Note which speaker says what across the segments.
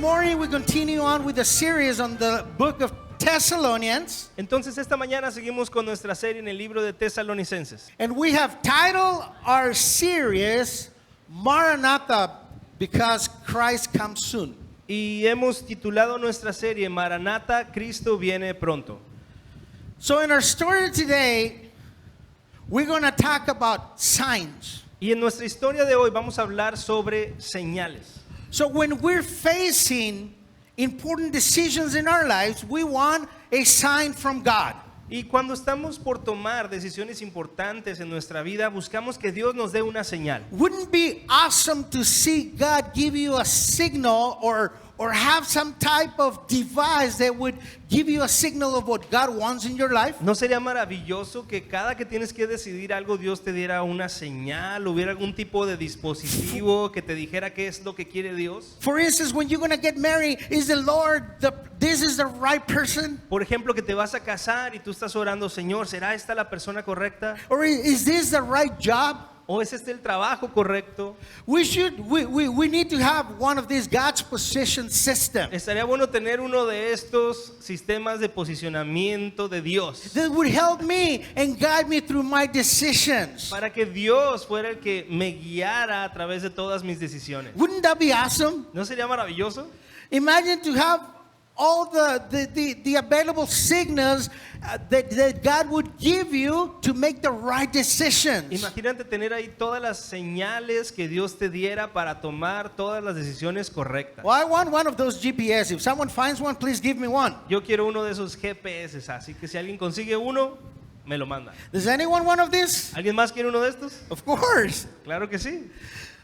Speaker 1: morning we continue on with the series on the book of Thessalonians.
Speaker 2: Entonces esta mañana seguimos con nuestra serie en el libro de Tesalonicenses.
Speaker 1: And we have titled our series Maranatha, because Christ comes soon.
Speaker 2: Y hemos titulado nuestra serie Maranatha, Cristo viene pronto.
Speaker 1: So in our story today, we're going to talk about signs.
Speaker 2: Y en nuestra historia de hoy vamos a hablar sobre señales.
Speaker 1: So when we're facing important decisions in our lives, we want a sign from God.
Speaker 2: Y cuando estamos por tomar decisiones importantes en nuestra vida, buscamos que Dios nos dé una señal.
Speaker 1: Wouldn't it be awesome to see God give you a signal or have some type of device that would give you a signal of what God wants in your life?
Speaker 2: ¿No sería maravilloso que cada que tienes que decidir algo, Dios te diera una señal, hubiera algún tipo de dispositivo que te dijera qué es lo que quiere Dios?
Speaker 1: For instance, when you're going to get married, is the Lord, this is the right person?
Speaker 2: Por ejemplo, que te vas a casar y tú estás orando, Señor, ¿será esta la persona correcta?
Speaker 1: Or is this the right job?
Speaker 2: ¿O es este el trabajo correcto?
Speaker 1: We need to have one of these God's position systems
Speaker 2: Estaría bueno tener uno de estos sistemas de posicionamiento de Dios,
Speaker 1: that would help me and guide me through my decisions.
Speaker 2: para que Dios fuera el que me guiara a través de todas mis decisiones.
Speaker 1: Wouldn't that be awesome?
Speaker 2: ¿No sería maravilloso?
Speaker 1: Imagine to have all the available signals that God would give you to make the right decisions.
Speaker 2: Imagínate tener ahí todas las señales que Dios te diera para tomar todas las decisiones correctas.
Speaker 1: Well, I want one of those GPS. If someone finds one, please give me one.
Speaker 2: Yo quiero uno de esos GPS, así que si alguien consigue uno, me lo manda.
Speaker 1: Does anyone want one of these?
Speaker 2: ¿Alguien más quiere uno de estos?
Speaker 1: Of course.
Speaker 2: Claro que sí.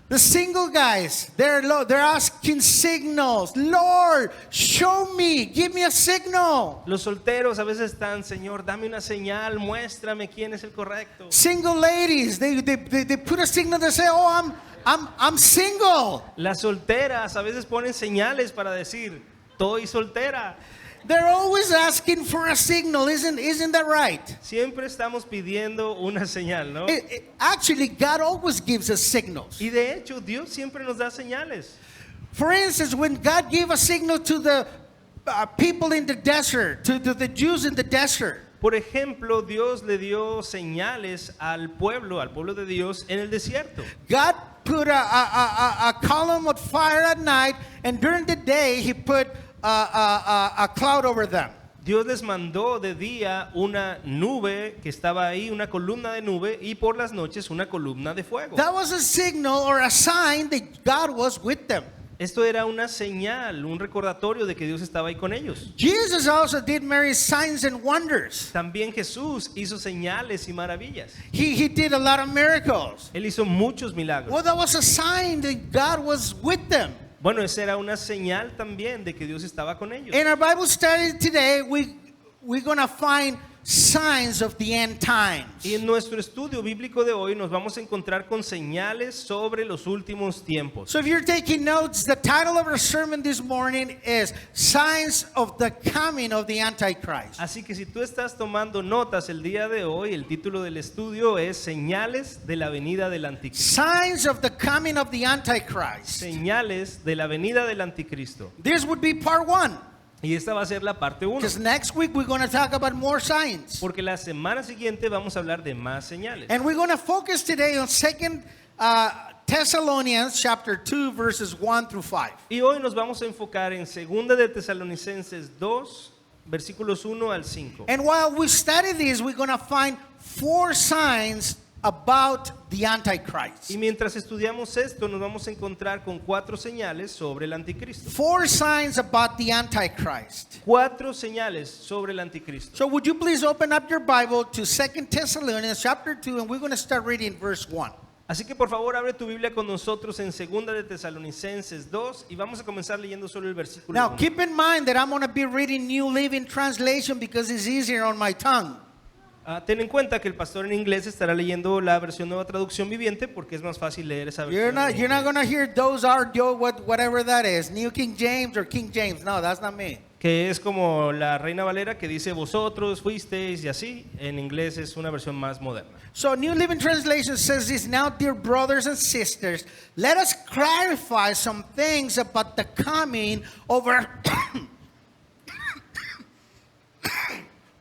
Speaker 1: The single guys, they're asking signals. Lord, show me, give me a signal.
Speaker 2: Los solteros a veces están, Señor, dame una señal, muéstrame quién es el correcto.
Speaker 1: Single ladies, they put a signal to say, oh, I'm single.
Speaker 2: Las solteras a veces ponen señales para decir, estoy soltera.
Speaker 1: They're always asking for a signal, isn't that right?
Speaker 2: Siempre estamos pidiendo una señal, ¿no?
Speaker 1: Actually, God always gives us signals.
Speaker 2: Y de hecho, Dios siempre nos da señales.
Speaker 1: For instance, when God gave a signal to the people in the desert, to the Jews in the desert.
Speaker 2: Por ejemplo, Dios le dio señales al pueblo de Dios en el desierto.
Speaker 1: God put a column of fire at night, and during the day He put a cloud over them.
Speaker 2: Dios les mandó de día una nube que estaba ahí, una columna de nube, y por las noches una columna de fuego.
Speaker 1: That was a signal or a sign that God was with them.
Speaker 2: Esto era una señal, un recordatorio de que Dios estaba ahí con ellos.
Speaker 1: Jesus also did many signs and wonders.
Speaker 2: También Jesús hizo señales y maravillas.
Speaker 1: He did a lot of miracles.
Speaker 2: Él hizo muchos milagros.
Speaker 1: Well, that was a sign that God was with them.
Speaker 2: Bueno, esa era una señal también de que Dios estaba con ellos.
Speaker 1: In our Bible study today, we're going to find signs of the end times.
Speaker 2: Y en nuestro estudio bíblico de hoy nos vamos a encontrar con señales sobre los últimos tiempos.
Speaker 1: So if you're taking notes, the title of our sermon this morning is Signs of the Coming of the Antichrist.
Speaker 2: Así que si tú estás tomando notas el día de hoy, el título del estudio es Señales de la venida del anticristo.
Speaker 1: Signs of the coming of the Antichrist.
Speaker 2: Señales de la venida del anticristo.
Speaker 1: This would be part 1.
Speaker 2: Y esta va a ser la parte 1.
Speaker 1: Because next week we're going to talk about more signs.
Speaker 2: Porque la semana siguiente vamos a hablar de más señales.
Speaker 1: And we're going to focus today on 2 Thessalonians chapter 2 verses 1 through 5.
Speaker 2: Y hoy nos vamos a enfocar en 2 de Tesalonicenses 2, versículos 1 al 5.
Speaker 1: And while we study this, we're going to find 4 signs about the Antichrist.
Speaker 2: Y mientras estudiamos esto, nos vamos a encontrar con 4 señales sobre el anticristo.
Speaker 1: 4 signs about the Antichrist.
Speaker 2: 4 señales sobre el anticristo.
Speaker 1: So would you please open up your Bible to 2 Thessalonians chapter 2, and we're going to start reading verse 1.
Speaker 2: Así que por favor abre tu Biblia con nosotros en 2 de Tesalonicenses 2 y vamos a comenzar leyendo solo el versículo
Speaker 1: Now
Speaker 2: 1.
Speaker 1: keep in mind that I'm going to be reading New Living Translation because it's easier on my tongue.
Speaker 2: Ten en cuenta que el pastor en inglés estará leyendo la versión Nueva Traducción Viviente porque es más fácil leer esa versión.
Speaker 1: You're not going to hear those are yo whatever that is, New King James or King James. No, that's not me.
Speaker 2: que es como la Reina Valera que dice vosotros fuisteis y así. En inglés es una versión más moderna.
Speaker 1: So New Living Translation says this, now dear brothers and sisters, let us clarify some things about the coming of our,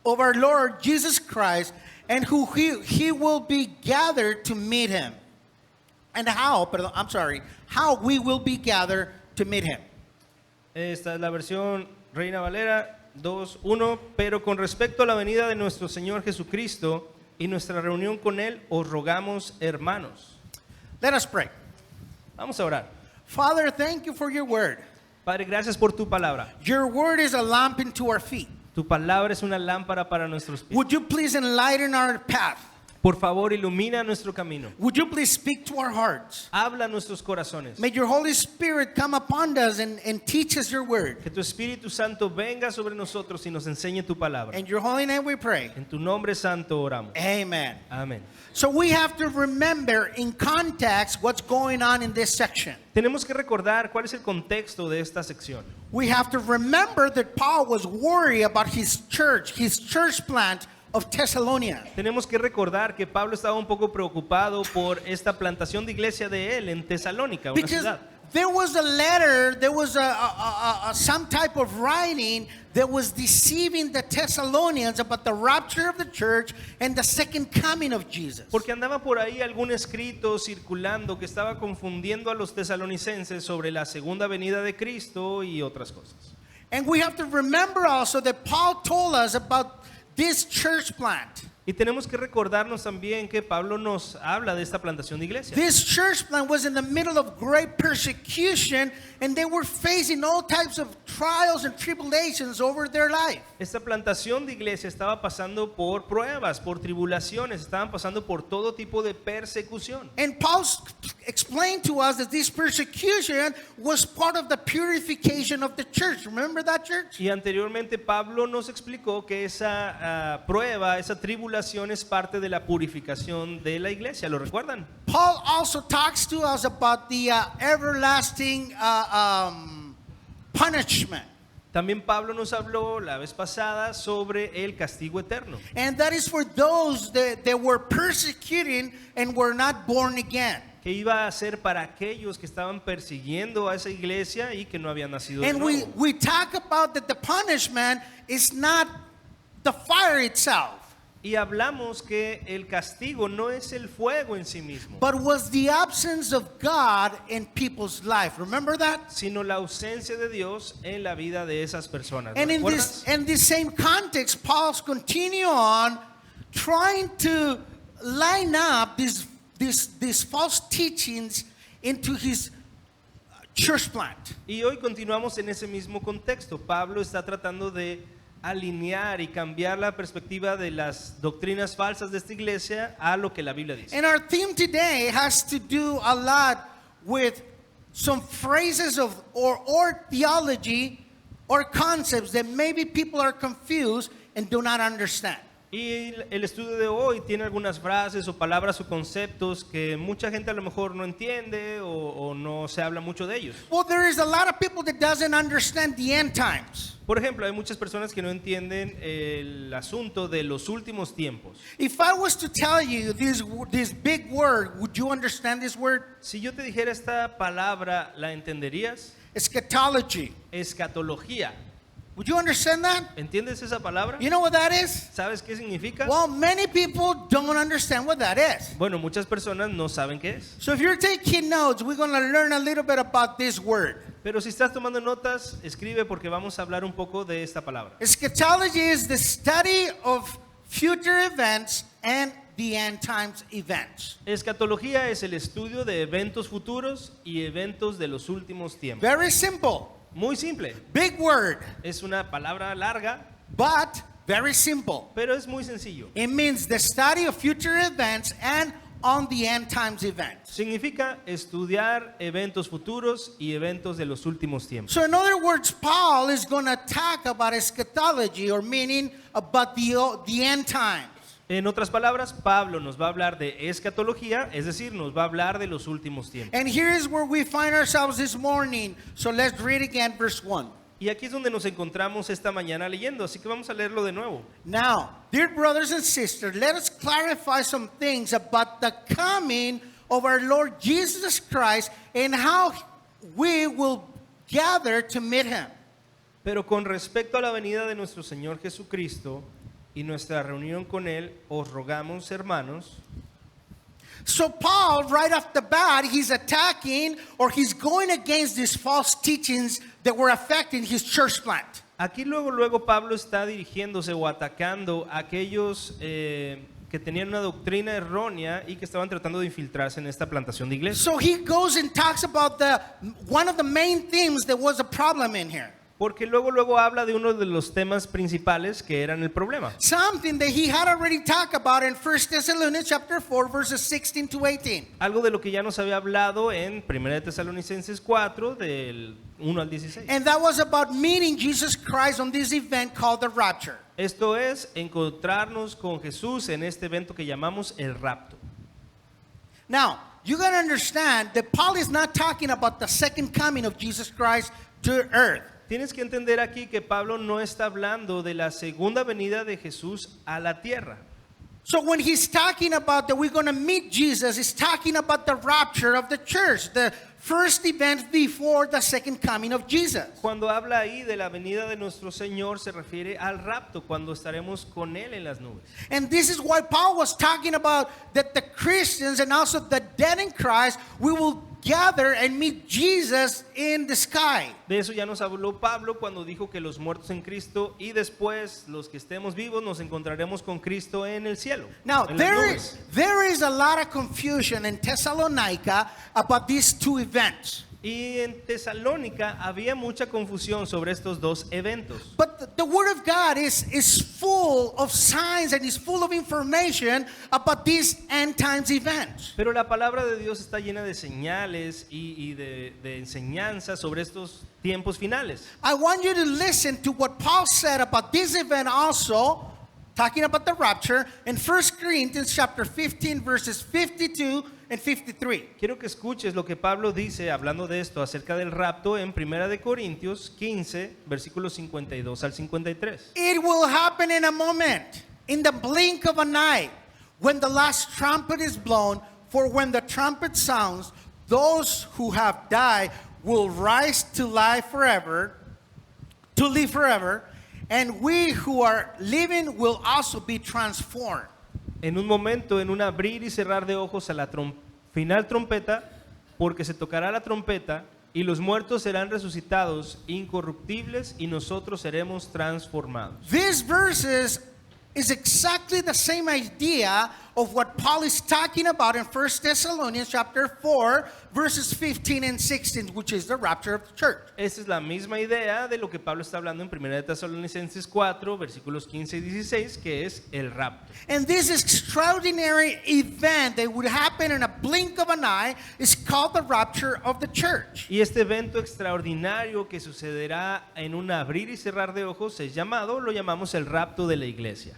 Speaker 1: of our Lord Jesus Christ and who he will be gathered to meet him. And how we will be gathered to meet him.
Speaker 2: Esta es la versión Reina Valera 2:1, pero con respecto a la venida de nuestro Señor Jesucristo y nuestra reunión con Él, os rogamos, hermanos.
Speaker 1: Let us pray.
Speaker 2: Vamos a orar.
Speaker 1: Father, thank you for your word.
Speaker 2: Padre, gracias por tu palabra.
Speaker 1: Your word is a lamp into our feet.
Speaker 2: Tu palabra es una lámpara para nuestros pies.
Speaker 1: Would you please enlighten our path?
Speaker 2: Por favor, ilumina nuestro camino.
Speaker 1: Would you please speak to our hearts?
Speaker 2: Habla a nuestros corazones.
Speaker 1: May your Holy Spirit come upon us and teach us your word.
Speaker 2: Que tu Espíritu Santo venga sobre nosotros y nos enseñe tu palabra.
Speaker 1: In your holy name we pray.
Speaker 2: En tu nombre santo oramos.
Speaker 1: Amen.
Speaker 2: Amén.
Speaker 1: So we have to remember in context what's going on in this section.
Speaker 2: Tenemos que recordar cuál es el contexto de esta sección.
Speaker 1: We have to remember that Paul was worried about his church plant of Thessalonica.
Speaker 2: Tenemos que recordar que Pablo estaba un poco preocupado por esta plantación de iglesia de él en Tesalónica, una
Speaker 1: Because
Speaker 2: ciudad.
Speaker 1: there was a letter, there was some type of writing that was deceiving the Thessalonians about the rapture of the church and the second coming of Jesus.
Speaker 2: Porque andaba por ahí algún escrito circulando que estaba confundiendo a los tesalonicenses sobre la segunda venida de Cristo y otras cosas.
Speaker 1: And we have to remember also that Paul told us about this church plant.
Speaker 2: Y tenemos que recordarnos también que Pablo nos habla de esta plantación de iglesia.
Speaker 1: This church plant was in the middle of great persecution and they were facing all types of trials and tribulations over their life.
Speaker 2: Esta plantación de iglesia estaba pasando por pruebas, por tribulaciones, estaban pasando por todo tipo de persecución.
Speaker 1: And Paul explained to us that this persecution was part of the purification of the church. Remember that, church?
Speaker 2: Y anteriormente Pablo nos explicó que esa prueba, esa tribulación es parte de la purificación de la iglesia. ¿Lo recuerdan?
Speaker 1: Paul also talks to us about the everlasting punishment.
Speaker 2: También Pablo nos habló la vez pasada sobre el castigo eterno.
Speaker 1: And that is for those that were persecuting and were not born again.
Speaker 2: Que iba a ser para aquellos que estaban persiguiendo a esa iglesia y que no habían nacido de
Speaker 1: And
Speaker 2: nuevo.
Speaker 1: we talk about that the punishment is not the fire itself,
Speaker 2: Y hablamos que el castigo no es el fuego en sí mismo,
Speaker 1: but was the absence of God in people's life. Remember that?
Speaker 2: sino la ausencia de Dios en la vida de esas personas. ¿Lo
Speaker 1: And in
Speaker 2: recuerdas?
Speaker 1: this same context, Paul's continue on trying to line up these false teachings into his church plant.
Speaker 2: Y hoy continuamos en ese mismo contexto. Pablo está tratando de alinear y cambiar la perspectiva de las doctrinas falsas de esta iglesia a lo que la Biblia dice.
Speaker 1: And our theme today has to do a lot with some phrases of or theology or concepts that maybe people are confused and do not understand.
Speaker 2: Y el estudio de hoy tiene algunas frases o palabras o conceptos que mucha gente a lo mejor no entiende o no se habla mucho de ellos.
Speaker 1: Well, there is a lot of people that doesn't understand the end times.
Speaker 2: Por ejemplo, hay muchas personas que no entienden el asunto de los últimos tiempos.
Speaker 1: If I was to tell you this big word, would you understand this word?
Speaker 2: Si yo te dijera esta palabra, ¿la entenderías?
Speaker 1: Eschatology.
Speaker 2: Escatología.
Speaker 1: Would you understand that?
Speaker 2: ¿Entiendes esa palabra?
Speaker 1: You know what that is?
Speaker 2: ¿Sabes qué significa?
Speaker 1: Well, many people don't understand what that is.
Speaker 2: Bueno, muchas personas no saben qué es.
Speaker 1: So if you're taking notes, we're going to learn a little bit about this word.
Speaker 2: Pero si estás tomando notas, escribe porque vamos a hablar un poco de esta palabra.
Speaker 1: Eschatology is the study of future events and the end times events.
Speaker 2: Escatología es el estudio de eventos futuros y eventos de los últimos tiempos.
Speaker 1: Very simple.
Speaker 2: Muy simple.
Speaker 1: Big word,
Speaker 2: Es una palabra larga,
Speaker 1: but very simple.
Speaker 2: pero es muy sencillo.
Speaker 1: It means the study of future events and on the end times events.
Speaker 2: Significa estudiar eventos futuros y eventos de los últimos tiempos.
Speaker 1: So in other words, Paul is going to talk about eschatology, or meaning about the end times.
Speaker 2: En otras palabras, Pablo nos va a hablar de escatología, es decir, nos va a hablar de los últimos tiempos.
Speaker 1: And here is where we find ourselves this morning. So let's read again verse 1.
Speaker 2: Y aquí es donde nos encontramos esta mañana leyendo, así que vamos a leerlo de nuevo.
Speaker 1: Now, dear brothers and sisters, let us clarify some things about the coming of our Lord Jesus Christ and how we will gather to meet him.
Speaker 2: Pero con respecto a la venida de nuestro Señor Jesucristo y nuestra reunión con Él, os rogamos, hermanos.
Speaker 1: So Paul, right off the bat, he's attacking or he's going against these false teachings that were affecting his church plant.
Speaker 2: Aquí luego Pablo está dirigiéndose o atacando a aquellos que tenían una doctrina errónea y que estaban tratando de infiltrarse en esta plantación de iglesia.
Speaker 1: So he goes and talks about one of the main themes that was a problem in here.
Speaker 2: Porque luego habla de uno de los temas principales que eran el problema.
Speaker 1: Something that he had already talked about in 1 Thessalonians chapter 4 verses 16 to 18.
Speaker 2: Algo de lo que ya nos había hablado en 1 de Tesalonicenses 4 del 1 al 16.
Speaker 1: And that was about meeting Jesus Christ on this event called the rapture.
Speaker 2: Esto es encontrarnos con Jesús en este evento que llamamos el rapto.
Speaker 1: Now, you got to understand that Paul is not talking about the second coming of Jesus Christ to earth.
Speaker 2: Tienes que entender aquí que Pablo no está hablando de la segunda venida de Jesús a la tierra.
Speaker 1: So when he's talking about that we're going to meet Jesus, he's talking about the rapture of the church, the first event before the second coming of Jesus.
Speaker 2: Cuando habla ahí de la venida de nuestro Señor se refiere al rapto, cuando estaremos con Él en las nubes.
Speaker 1: And this is why Paul was talking about that the Christians and also the dead in Christ, we will gather and meet Jesus in the sky.
Speaker 2: De eso ya nos habló Pablo cuando dijo que los muertos en Cristo y después los que estemos vivos nos encontraremos con Cristo en el cielo.
Speaker 1: Now,
Speaker 2: en las nubes.
Speaker 1: there is a lot of confusion in Thessalonica about these two events.
Speaker 2: Y en Tesalónica había mucha confusión sobre estos dos eventos.
Speaker 1: But the Word of God is full of signs and is full of information about these end times events.
Speaker 2: Pero la palabra de Dios está llena de señales y de enseñanzas sobre estos tiempos finales.
Speaker 1: I want you to listen to what Paul said about this event also, talking about the rapture, in 1 Corinthians chapter 15 verses 52 and 53.
Speaker 2: Quiero que escuches lo que Pablo dice hablando de esto acerca del rapto en 1 de Corintios 15 versículos 52 al 53.
Speaker 1: It will happen in a moment, in the blink of an eye, when the last trumpet is blown, for when the trumpet sounds, those who have died will rise to life forever, to live forever, and we who are living will also be transformed.
Speaker 2: En un momento, en un abrir y cerrar de ojos a la final trompeta, porque se tocará la trompeta y los muertos serán resucitados incorruptibles y nosotros seremos transformados.
Speaker 1: These verses is exactly the same idea of what Paul is talking about in 1 Thessalonians chapter 4 verses 15 and 16, which is the rapture of the church.
Speaker 2: Esta es la misma idea de lo que Pablo está hablando en 1 de Tesalonicenses 4 versículos 15 y 16, que es el rapto.
Speaker 1: And this extraordinary event that would happen in a blink of an eye is called the rapture of the church.
Speaker 2: Y este evento extraordinario que sucederá en un abrir y cerrar de ojos es llamado, lo llamamos el rapto de la iglesia.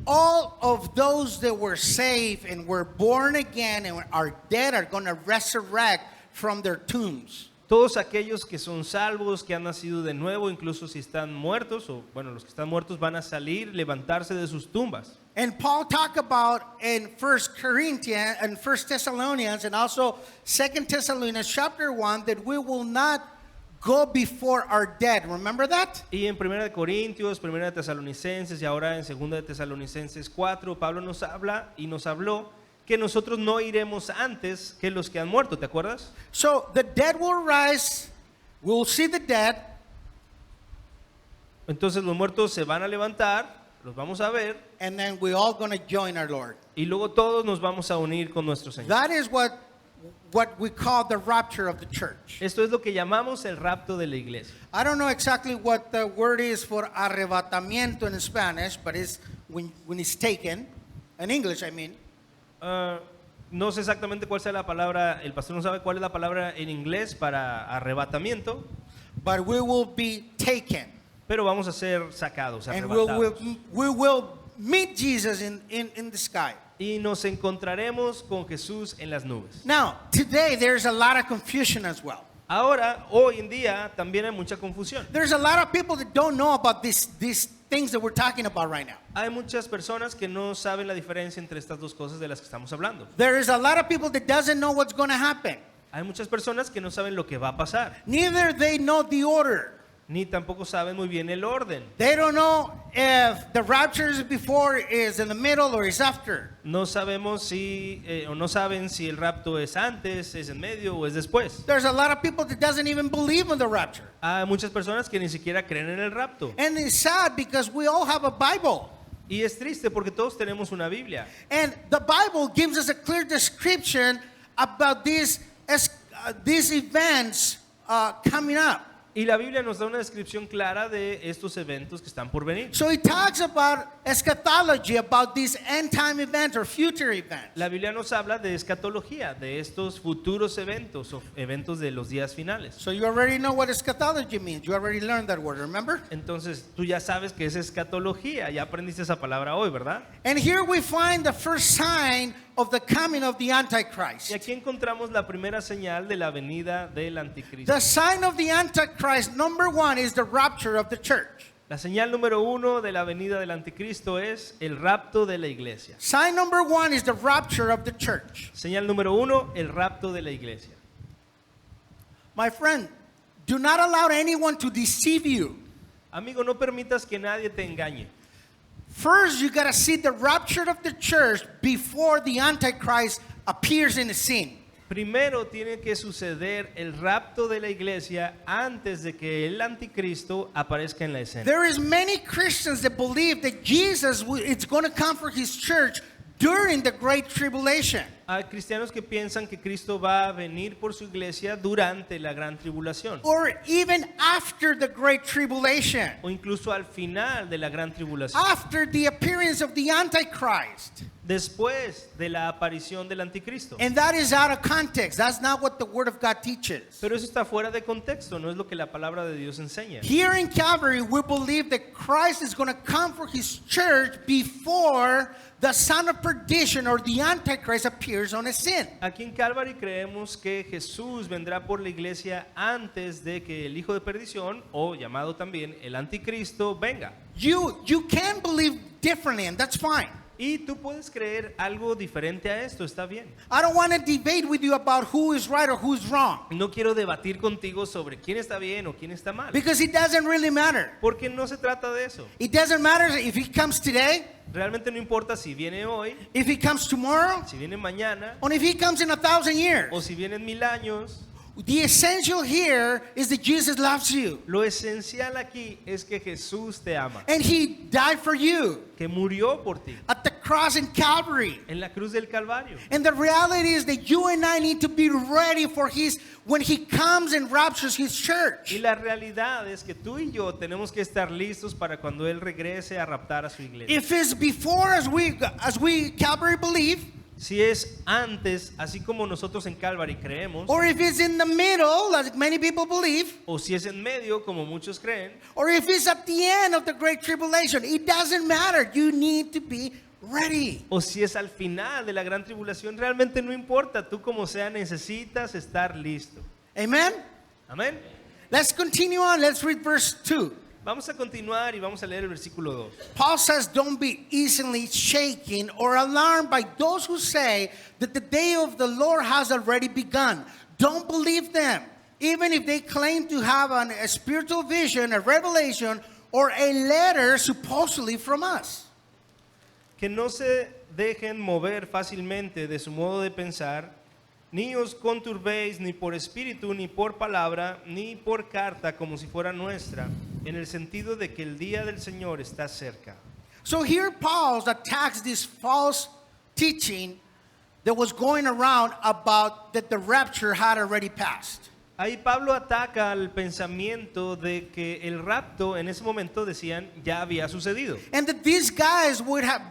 Speaker 1: All of those that were saved and were born again and are dead are going to resurrect from their tombs.
Speaker 2: Todos aquellos que son salvos, que han nacido de nuevo, incluso si están muertos, o bueno, los que están muertos van a salir, levantarse de sus tumbas.
Speaker 1: And Paul talked about in 1 Corinthians and 1 Thessalonians and also 2 Thessalonians chapter 1 that we will not go before our dead. Remember that?
Speaker 2: Y en 1 de Corintios, 1 de Tesalonicenses y ahora en 2 de Tesalonicenses 4, Pablo nos habla y nos habló que nosotros no iremos antes que los que han muerto, ¿te acuerdas?
Speaker 1: So the dead will rise, we'll see the dead,
Speaker 2: Entonces los muertos se van a levantar, los vamos a ver
Speaker 1: and then we're all going to join our Lord.
Speaker 2: y luego todos nos vamos a unir con nuestro Señor.
Speaker 1: That is what we call the rapture of the church.
Speaker 2: Esto es lo que llamamos el rapto de la iglesia.
Speaker 1: I don't know exactly what the word is for arrebatamiento in Spanish, but it's when it's taken, in English I mean.
Speaker 2: No sé exactamente cuál sea la palabra, el pastor no sabe cuál es la palabra en inglés para arrebatamiento,
Speaker 1: But we will be taken.
Speaker 2: pero vamos a ser sacados,
Speaker 1: And
Speaker 2: arrebatados.
Speaker 1: we will meet Jesus in the sky.
Speaker 2: Y nos encontraremos con Jesús en las nubes.
Speaker 1: Now, today there's a lot of confusion as well.
Speaker 2: Ahora, hoy en día, también hay mucha confusión.
Speaker 1: There's a lot of people that don't know about these things that we're talking about right now.
Speaker 2: Hay muchas personas que no saben la diferencia entre estas dos cosas de las que estamos hablando.
Speaker 1: There is a lot of people that doesn't know what's going to happen.
Speaker 2: Hay muchas personas que no saben lo que va a pasar,
Speaker 1: Neither they know the order.
Speaker 2: ni tampoco saben muy bien el orden.
Speaker 1: They don't know if the rapture is before, is in the middle, or is after.
Speaker 2: No sabemos si, o no saben si el rapto es antes, es en medio o es después.
Speaker 1: There's a lot of people that doesn't even believe in the rapture.
Speaker 2: Hay muchas personas que ni siquiera creen en el rapto.
Speaker 1: And it's sad because we all have a Bible.
Speaker 2: Y es triste porque todos tenemos una Biblia.
Speaker 1: And the Bible gives us a clear description about these events coming up.
Speaker 2: Y la Biblia nos da una descripción clara de estos eventos que están por venir.
Speaker 1: So it talks about eschatology, about these end time events or future events.
Speaker 2: La Biblia nos habla de escatología, de estos futuros eventos o eventos de los días finales.
Speaker 1: So you already know what eschatology means. You already learned that word, remember?
Speaker 2: Entonces, tú ya sabes que es escatología, ya aprendiste esa palabra hoy, ¿verdad?
Speaker 1: And here we find the first sign of the coming of the Antichrist.
Speaker 2: Y aquí encontramos la primera señal de la venida del anticristo.
Speaker 1: The sign of the Antichrist, number one, is the rapture of the church.
Speaker 2: La señal número 1 de la venida del anticristo es el rapto de la iglesia.
Speaker 1: Sign number one is the rapture of the church.
Speaker 2: Señal número 1, el rapto de la iglesia.
Speaker 1: My friend, do not allow anyone to deceive you.
Speaker 2: Amigo, no permitas que nadie te engañe.
Speaker 1: First, you got to see the rapture of the church before the Antichrist appears in the scene.
Speaker 2: Primero tiene que suceder el rapto de la iglesia antes de que el anticristo aparezca en la escena.
Speaker 1: There is many Christians that believe that Jesus is going to come for his church during the Great Tribulation.
Speaker 2: Hay cristianos que piensan que Cristo va a venir por su iglesia durante la gran tribulación
Speaker 1: Or even after the Great Tribulation.
Speaker 2: o incluso al final de la gran tribulación,
Speaker 1: After the appearance of the Antichrist.
Speaker 2: después de la aparición del anticristo.
Speaker 1: And that is out of context. That's not what the Word of God teaches.
Speaker 2: Pero eso está fuera de contexto, no es lo que la palabra de Dios enseña.
Speaker 1: Here in Calvary, we believe that Christ is going to come for his church before the son of perdition or the Antichrist appears on a scene.
Speaker 2: Aquí en Calvary creemos que Jesús vendrá por la iglesia antes de que el hijo de perdición, o llamado también el anticristo, venga.
Speaker 1: You can believe differently, and that's fine.
Speaker 2: Y tú puedes creer algo diferente a esto, está bien.
Speaker 1: I don't want to debate with you about who is right or who's wrong,
Speaker 2: No quiero debatir contigo sobre quién está bien o quién está mal,
Speaker 1: because it doesn't really matter.
Speaker 2: porque no se trata de eso.
Speaker 1: It doesn't matter if he comes today,
Speaker 2: Realmente no importa si viene hoy,
Speaker 1: if he comes tomorrow,
Speaker 2: si viene mañana,
Speaker 1: or if he comes in 1,000 years.
Speaker 2: o si viene en 1000 años.
Speaker 1: The essential here is that Jesus loves you,
Speaker 2: Lo esencial aquí es que Jesús te ama,
Speaker 1: and he died for you
Speaker 2: que murió por ti
Speaker 1: at the cross in Calvary.
Speaker 2: en la cruz del Calvario.
Speaker 1: And the reality is that you and I need to be ready for when he comes and raptures his church.
Speaker 2: Y la realidad es que tú y yo tenemos que estar listos para cuando Él regrese a raptar a su iglesia.
Speaker 1: If it's before, as we Calvary believe,
Speaker 2: Si es antes, así como nosotros en Calvary creemos,
Speaker 1: or if it's in the middle, like many people believe,
Speaker 2: o si es en medio, como muchos creen,
Speaker 1: or if it's at the end of the Great Tribulation, it doesn't matter. You need to be ready.
Speaker 2: o si es al final de la gran tribulación, realmente no importa. Tú como sea necesitas estar listo.
Speaker 1: Amen?
Speaker 2: Amén.
Speaker 1: Let's continue on. Let's read verse 2.
Speaker 2: Vamos a continuar y vamos a leer el versículo 2.
Speaker 1: Paul says, don't be easily shaken or alarmed by those who say that the day of the Lord has already begun. Don't believe them, even if they claim to have a spiritual vision, a revelation, or a letter supposedly from us.
Speaker 2: Que no se dejen mover fácilmente de su modo de pensar, ni os conturbéis ni por espíritu, ni por palabra, ni por carta como si fuera nuestra, en el sentido de que el día del Señor está cerca.
Speaker 1: So here Paul attacks this false teaching that was going around about that the rapture had already passed.
Speaker 2: Ahí Pablo ataca al pensamiento de que el rapto en ese momento decían ya había sucedido.
Speaker 1: And that these guys would have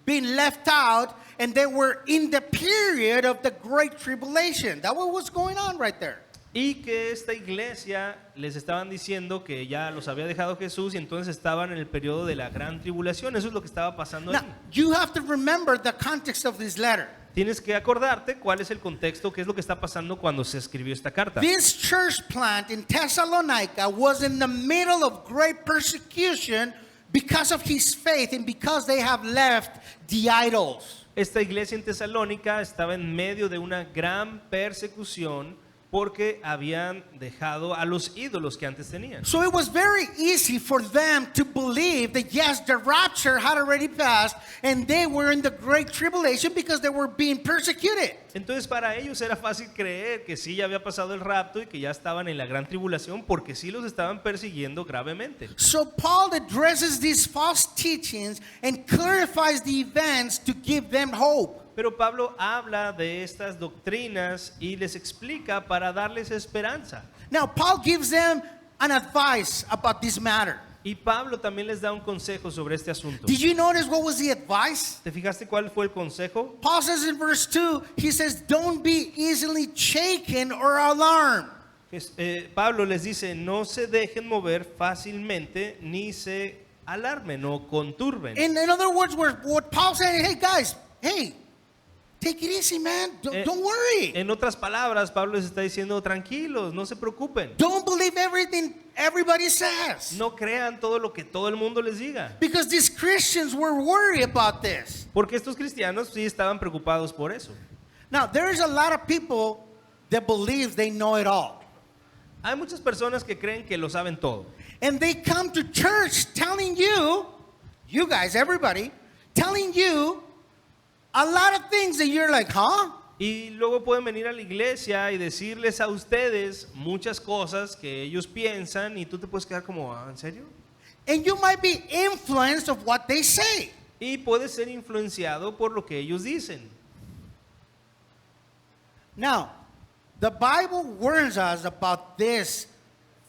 Speaker 1: been left out and they were in the period of the Great Tribulation. That was what's going on right there.
Speaker 2: Y que esta iglesia les estaban diciendo que ya los había dejado Jesús y entonces estaban en el periodo de la gran tribulación. Eso es lo que estaba pasando
Speaker 1: Now,
Speaker 2: ahí.
Speaker 1: you have to remember the context of this letter.
Speaker 2: Tienes que acordarte cuál es el contexto, qué es lo que está pasando cuando se escribió esta carta.
Speaker 1: This church plant in Thessalonica was in the middle of great persecution because of his faith and because they have left the idols.
Speaker 2: Esta iglesia en Tesalónica estaba en medio de una gran persecución porque habían dejado a los ídolos que antes tenían.
Speaker 1: So it was very easy for them to believe that yes, the rapture had already passed and they were in the great tribulation because they were being persecuted.
Speaker 2: Entonces para ellos era fácil creer que sí ya había pasado el rapto y que ya estaban en la gran tribulación porque sí los estaban persiguiendo gravemente.
Speaker 1: So Paul addresses these false teachings and clarifies the events to give them hope.
Speaker 2: Pero Pablo habla de estas doctrinas y les explica para darles esperanza.
Speaker 1: Now Paul gives them an advice about this matter.
Speaker 2: Y Pablo también les da un consejo sobre este asunto.
Speaker 1: Did you notice what was the advice?
Speaker 2: ¿Te fijaste cuál fue el consejo?
Speaker 1: Paul says in verse 2, he says, don't be easily shaken or alarmed.
Speaker 2: Pablo les dice, no se dejen mover fácilmente ni se alarmen o conturben.
Speaker 1: In other words, what Paul saying, hey guys, hey, take it easy, man. Don't worry.
Speaker 2: En otras palabras, Pablo les está diciendo, tranquilos, no se preocupen.
Speaker 1: Don't believe everything everybody says.
Speaker 2: No crean todo lo que todo el mundo les diga.
Speaker 1: Because these Christians were worried about this.
Speaker 2: Porque estos cristianos sí estaban preocupados por eso.
Speaker 1: Now, there's a lot of people that believe they know it all.
Speaker 2: Hay muchas personas que creen que lo saben todo.
Speaker 1: And they come to church telling you guys, everybody, telling you a lot of things that you're like, huh?
Speaker 2: Y luego pueden venir a la iglesia y decirles a ustedes muchas cosas que ellos piensan y tú te puedes quedar como, ¿en serio?
Speaker 1: And you might be influenced of what they say.
Speaker 2: Y puedes ser influenciado por lo que ellos dicen.
Speaker 1: Now, the Bible warns us about this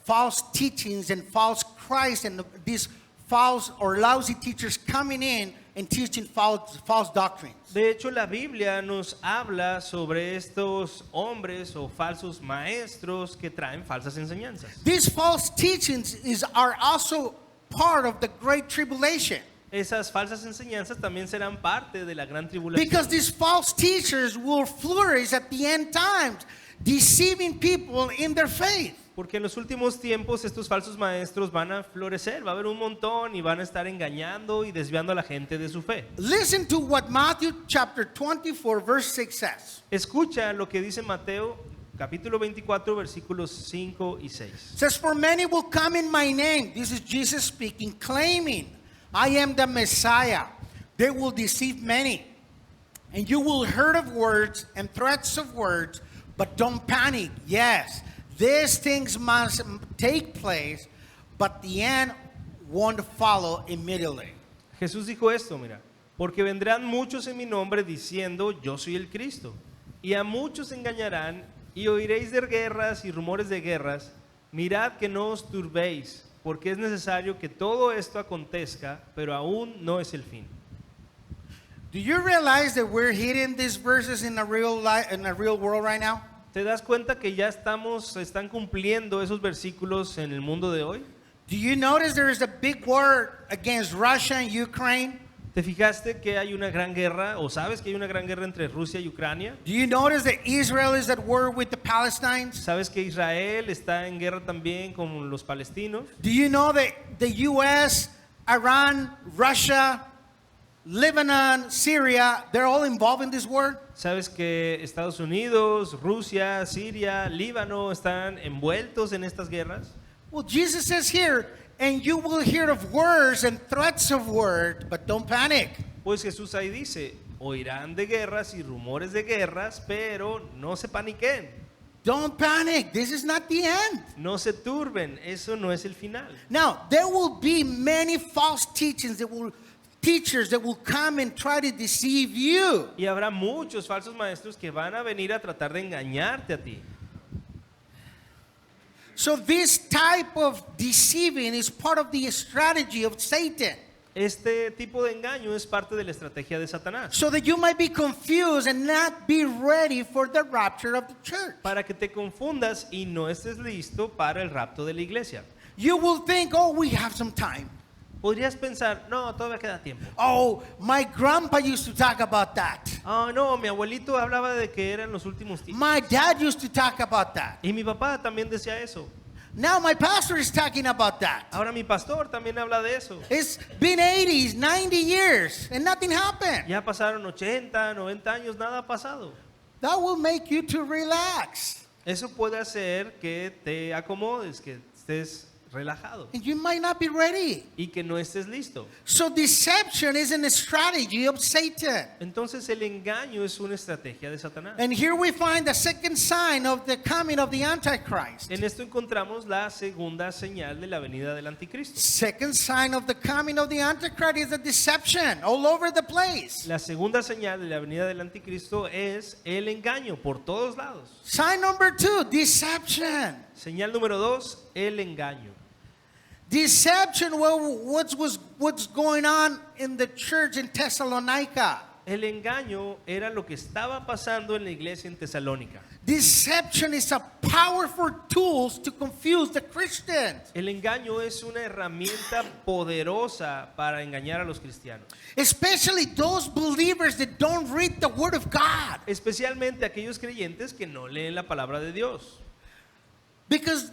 Speaker 1: false teachings and false Christ and these false or lousy teachers coming in and teaching false doctrines.
Speaker 2: De hecho, la Biblia nos habla sobre estos hombres o falsos maestros que traen falsas enseñanzas.
Speaker 1: These false teachings are also part of the great tribulation.
Speaker 2: Esas falsas enseñanzas también serán parte de la gran tribulación.
Speaker 1: Because these false teachers will flourish at the end times, deceiving people in their faith.
Speaker 2: Porque en los últimos tiempos estos falsos maestros van a florecer, va a haber un montón y van a estar engañando y desviando a la gente de su fe.
Speaker 1: Listen to what Matthew chapter 24 verse 6 says.
Speaker 2: Escucha lo que dice Mateo capítulo 24 versículos 5 y 6.
Speaker 1: It says, for many will come in my name, this is Jesus speaking, claiming, I am the Messiah. They will deceive many. And you will hear of words and threats of words, but don't panic. Yes, these things must take place, but the end won't follow immediately.
Speaker 2: Jesús dijo esto, mira, porque vendrán muchos en mi nombre diciendo, yo soy el Cristo. Y a muchos engañarán y oiréis de guerras y rumores de guerras. Mirad que no os turbéis, porque es necesario que todo esto acontezca, pero aún no es el fin.
Speaker 1: Do you realize that we're hitting these verses in a real world right now?
Speaker 2: ¿Te das cuenta que ya están cumpliendo esos versículos en el mundo de hoy?
Speaker 1: Do you notice there is a big war against Russia and Ukraine?
Speaker 2: ¿Te fijaste que hay una gran guerra, o sabes que hay una gran guerra entre Rusia y Ucrania?
Speaker 1: Do you notice that Israel is at war with the Palestinians?
Speaker 2: ¿Sabes que Israel está en guerra también con los palestinos?
Speaker 1: Do you know that the U.S., Iran, Russia, Lebanon, Syria, they're all involved in this war?
Speaker 2: ¿Sabes que Estados Unidos, Rusia, Siria, Líbano están envueltos en estas guerras?
Speaker 1: Well, Jesus says here, and you will hear of words and threats of words, but don't panic.
Speaker 2: Pues Jesús ahí dice, oirán de guerras y rumores de guerras, pero no se paniquen.
Speaker 1: Don't panic. This is not the end.
Speaker 2: No se turben, eso no es el final.
Speaker 1: Now, there will be many false teachers that will come and try to deceive you.
Speaker 2: Y habrá muchos falsos maestros que van a venir a tratar de engañarte a ti.
Speaker 1: So this type of deceiving is part of the strategy of Satan.
Speaker 2: Este tipo de engaño es parte de la estrategia de Satanás.
Speaker 1: So that you might be confused and not be ready for the rapture of the church.
Speaker 2: Para que te confundas y no estés listo para el rapto de la iglesia.
Speaker 1: You will think, oh, we have some time.
Speaker 2: Podrías pensar, no, todavía queda tiempo.
Speaker 1: Oh, my grandpa used to talk about that.
Speaker 2: Ah, no, mi abuelito hablaba de que eran los últimos tiempos.
Speaker 1: My dad used to talk about that.
Speaker 2: Y mi papá también decía eso.
Speaker 1: Now my pastor is talking about that.
Speaker 2: Ahora mi pastor también habla de eso.
Speaker 1: It's been 80s, 90 years, and nothing happened.
Speaker 2: Ya pasaron 80, 90 años, nada ha pasado.
Speaker 1: That will make you to relax.
Speaker 2: Eso puede hacer que te acomodes, que estés relajado
Speaker 1: And you might not be ready.
Speaker 2: y que no estés listo.
Speaker 1: So deception isn't a strategy of Satan.
Speaker 2: Entonces el engaño es una estrategia de Satanás.
Speaker 1: And here we find the second sign of the coming of the Antichrist.
Speaker 2: En esto encontramos la segunda señal de la venida del anticristo.
Speaker 1: Second sign of the coming of the Antichrist is the deception all over the place.
Speaker 2: La segunda señal de la venida del anticristo es el engaño por todos lados.
Speaker 1: Sign number 2, deception.
Speaker 2: Señal número 2, el engaño.
Speaker 1: Deception, well, what's going on in the church in Thessalonica?
Speaker 2: El engaño era lo que estaba pasando en la iglesia en Tesalónica.
Speaker 1: Deception is a powerful tool to confuse the Christians,
Speaker 2: El engaño es una herramienta poderosa para engañar a los cristianos,
Speaker 1: especially those believers that don't read the Word of God.
Speaker 2: especialmente aquellos creyentes que no leen la palabra de Dios,
Speaker 1: Because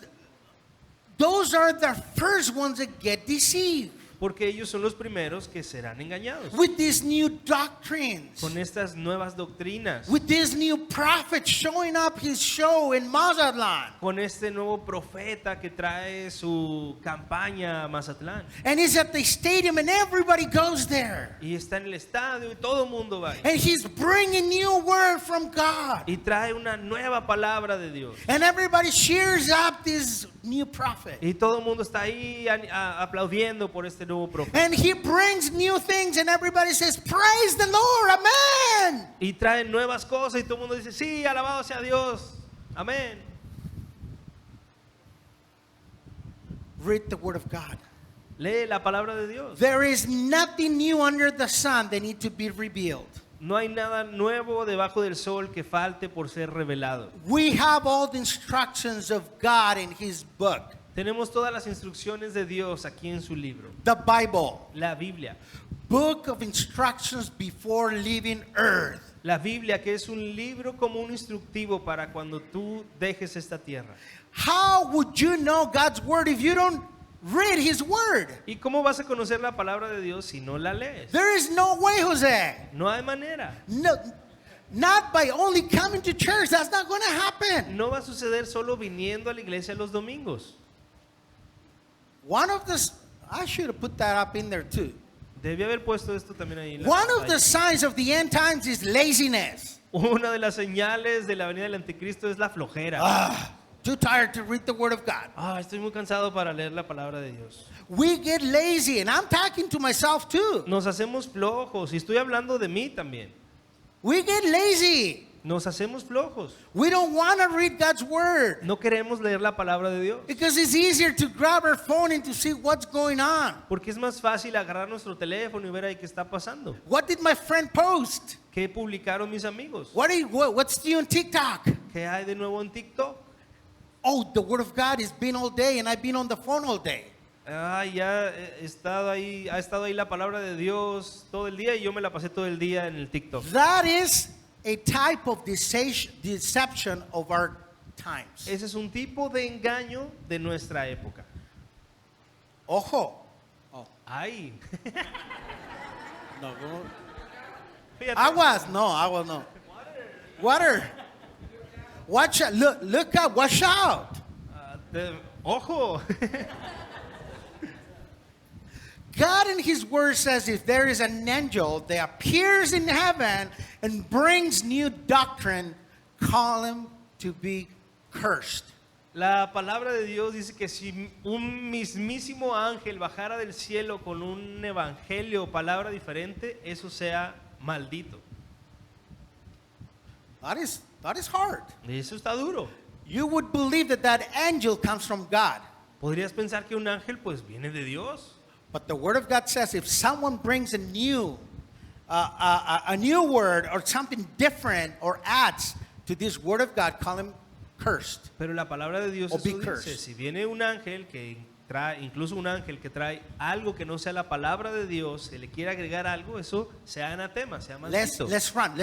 Speaker 1: those are the first ones that get deceived
Speaker 2: porque ellos son los primeros que serán engañados
Speaker 1: with these new doctrines,
Speaker 2: con estas nuevas doctrinas,
Speaker 1: with this new prophet showing up his show in Mazatlan.
Speaker 2: con este nuevo profeta que trae su campaña a Mazatlán
Speaker 1: And he's at the stadium and everybody goes there.
Speaker 2: y está en el estadio y todo el mundo va ahí.
Speaker 1: And he's bringing new word from God.
Speaker 2: Y trae una nueva palabra de Dios.
Speaker 1: And everybody cheers up this new prophet.
Speaker 2: Y todo el mundo está ahí aplaudiendo por este nuevo profeta.
Speaker 1: And he brings new things and everybody says, praise the Lord, amen.
Speaker 2: Y trae nuevas cosas y todo el mundo dice, sí, alabado sea Dios. Amén.
Speaker 1: Read the word of God.
Speaker 2: Lee la palabra de Dios.
Speaker 1: There is nothing new under the sun that need to be revealed.
Speaker 2: No hay nada nuevo debajo del sol que falte por ser revelado.
Speaker 1: We have all the instructions of God in his book,
Speaker 2: Tenemos todas las instrucciones de Dios aquí en su libro,
Speaker 1: the Bible,
Speaker 2: la Biblia.
Speaker 1: book of instructions before leaving earth.
Speaker 2: La Biblia, que es un libro como un instructivo para cuando tú dejes esta tierra.
Speaker 1: How would you know God's word if you don't read his word?
Speaker 2: ¿Y cómo vas a conocer la palabra de Dios si no la lees?
Speaker 1: There is no way, Jose.
Speaker 2: No hay manera.
Speaker 1: No, not by only coming to church. That's not going to happen.
Speaker 2: No va a suceder solo viniendo a la iglesia los domingos.
Speaker 1: One of the, I should have put that up in there too.
Speaker 2: Debí haber puesto esto también ahí en la
Speaker 1: One of the
Speaker 2: pantalla.
Speaker 1: signs of the end times is laziness.
Speaker 2: Una de las señales de la venida del anticristo es la flojera.
Speaker 1: Too tired to read the word of God.
Speaker 2: Estoy muy cansado para leer la palabra de Dios.
Speaker 1: We get lazy, and I'm talking to myself too.
Speaker 2: Nos hacemos flojos, y estoy hablando de mí también.
Speaker 1: We get lazy.
Speaker 2: Nos hacemos flojos.
Speaker 1: We don't want to read God's word
Speaker 2: No queremos leer la palabra de Dios.
Speaker 1: because it's easier to grab our phone and to see what's going on.
Speaker 2: Porque es más fácil agarrar nuestro teléfono y ver ahí qué está pasando.
Speaker 1: What did my friend post?
Speaker 2: ¿Qué publicaron mis amigos?
Speaker 1: What's new on TikTok?
Speaker 2: ¿Qué hay de nuevo en TikTok?
Speaker 1: Oh, the word of God has been all day, and I've been on the phone all day.
Speaker 2: Ya he estado ahí, ha estado ahí la palabra de Dios todo el día y yo me la pasé todo el día en el TikTok.
Speaker 1: That is a type of deception of our times.
Speaker 2: Ese es un tipo de engaño de nuestra época.
Speaker 1: Ojo.
Speaker 2: Ay.
Speaker 1: No, no.
Speaker 2: Fíjate.
Speaker 1: Aguas no. Water. Watch out. Look out. Watch out.
Speaker 2: Ojo.
Speaker 1: God in his word says if there is an angel that appears in heaven and brings new doctrine, call him to be cursed.
Speaker 2: La palabra de Dios dice que si un mismísimo ángel bajara del cielo con un evangelio o palabra diferente, eso sea maldito.
Speaker 1: That is hard.
Speaker 2: Eso está duro.
Speaker 1: You would believe that angel comes from God.
Speaker 2: Podrías pensar que un ángel pues viene de Dios.
Speaker 1: But the word of God says if someone brings a new word or something different or adds to this word of God, call him cursed.
Speaker 2: Pero la palabra de Dios
Speaker 1: O
Speaker 2: eso
Speaker 1: be
Speaker 2: dice,
Speaker 1: cursed.
Speaker 2: si viene un ángel que trae, incluso un ángel que trae algo que no sea la palabra de Dios, se le quiere agregar algo, eso sea anatema, sea maldito.
Speaker 1: Let's run.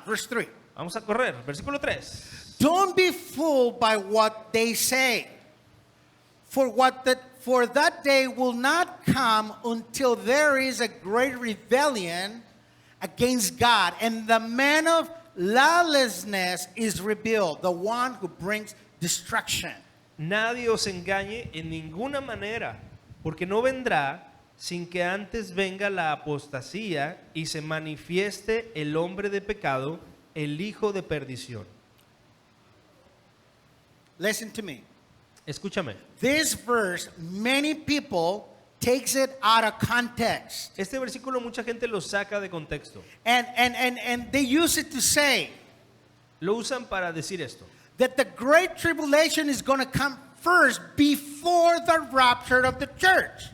Speaker 1: Verse 3.
Speaker 2: Vamos a correr, versículo 3.
Speaker 1: Don't be fooled by what they say. For that day will not come until there is a great rebellion against God, and the man of lawlessness is revealed, the one who brings destruction.
Speaker 2: Nadie os engañe en ninguna manera, porque no vendrá sin que antes venga la apostasía y se manifieste el hombre de pecado, el hijo de perdición.
Speaker 1: Listen to me.
Speaker 2: Escúchame.
Speaker 1: This verse, many people takes it out of context.
Speaker 2: Este versículo mucha gente lo saca de contexto.
Speaker 1: And they use it to say
Speaker 2: Lo usan para decir esto.
Speaker 1: that the great tribulation is going to come first before the rapture of the church.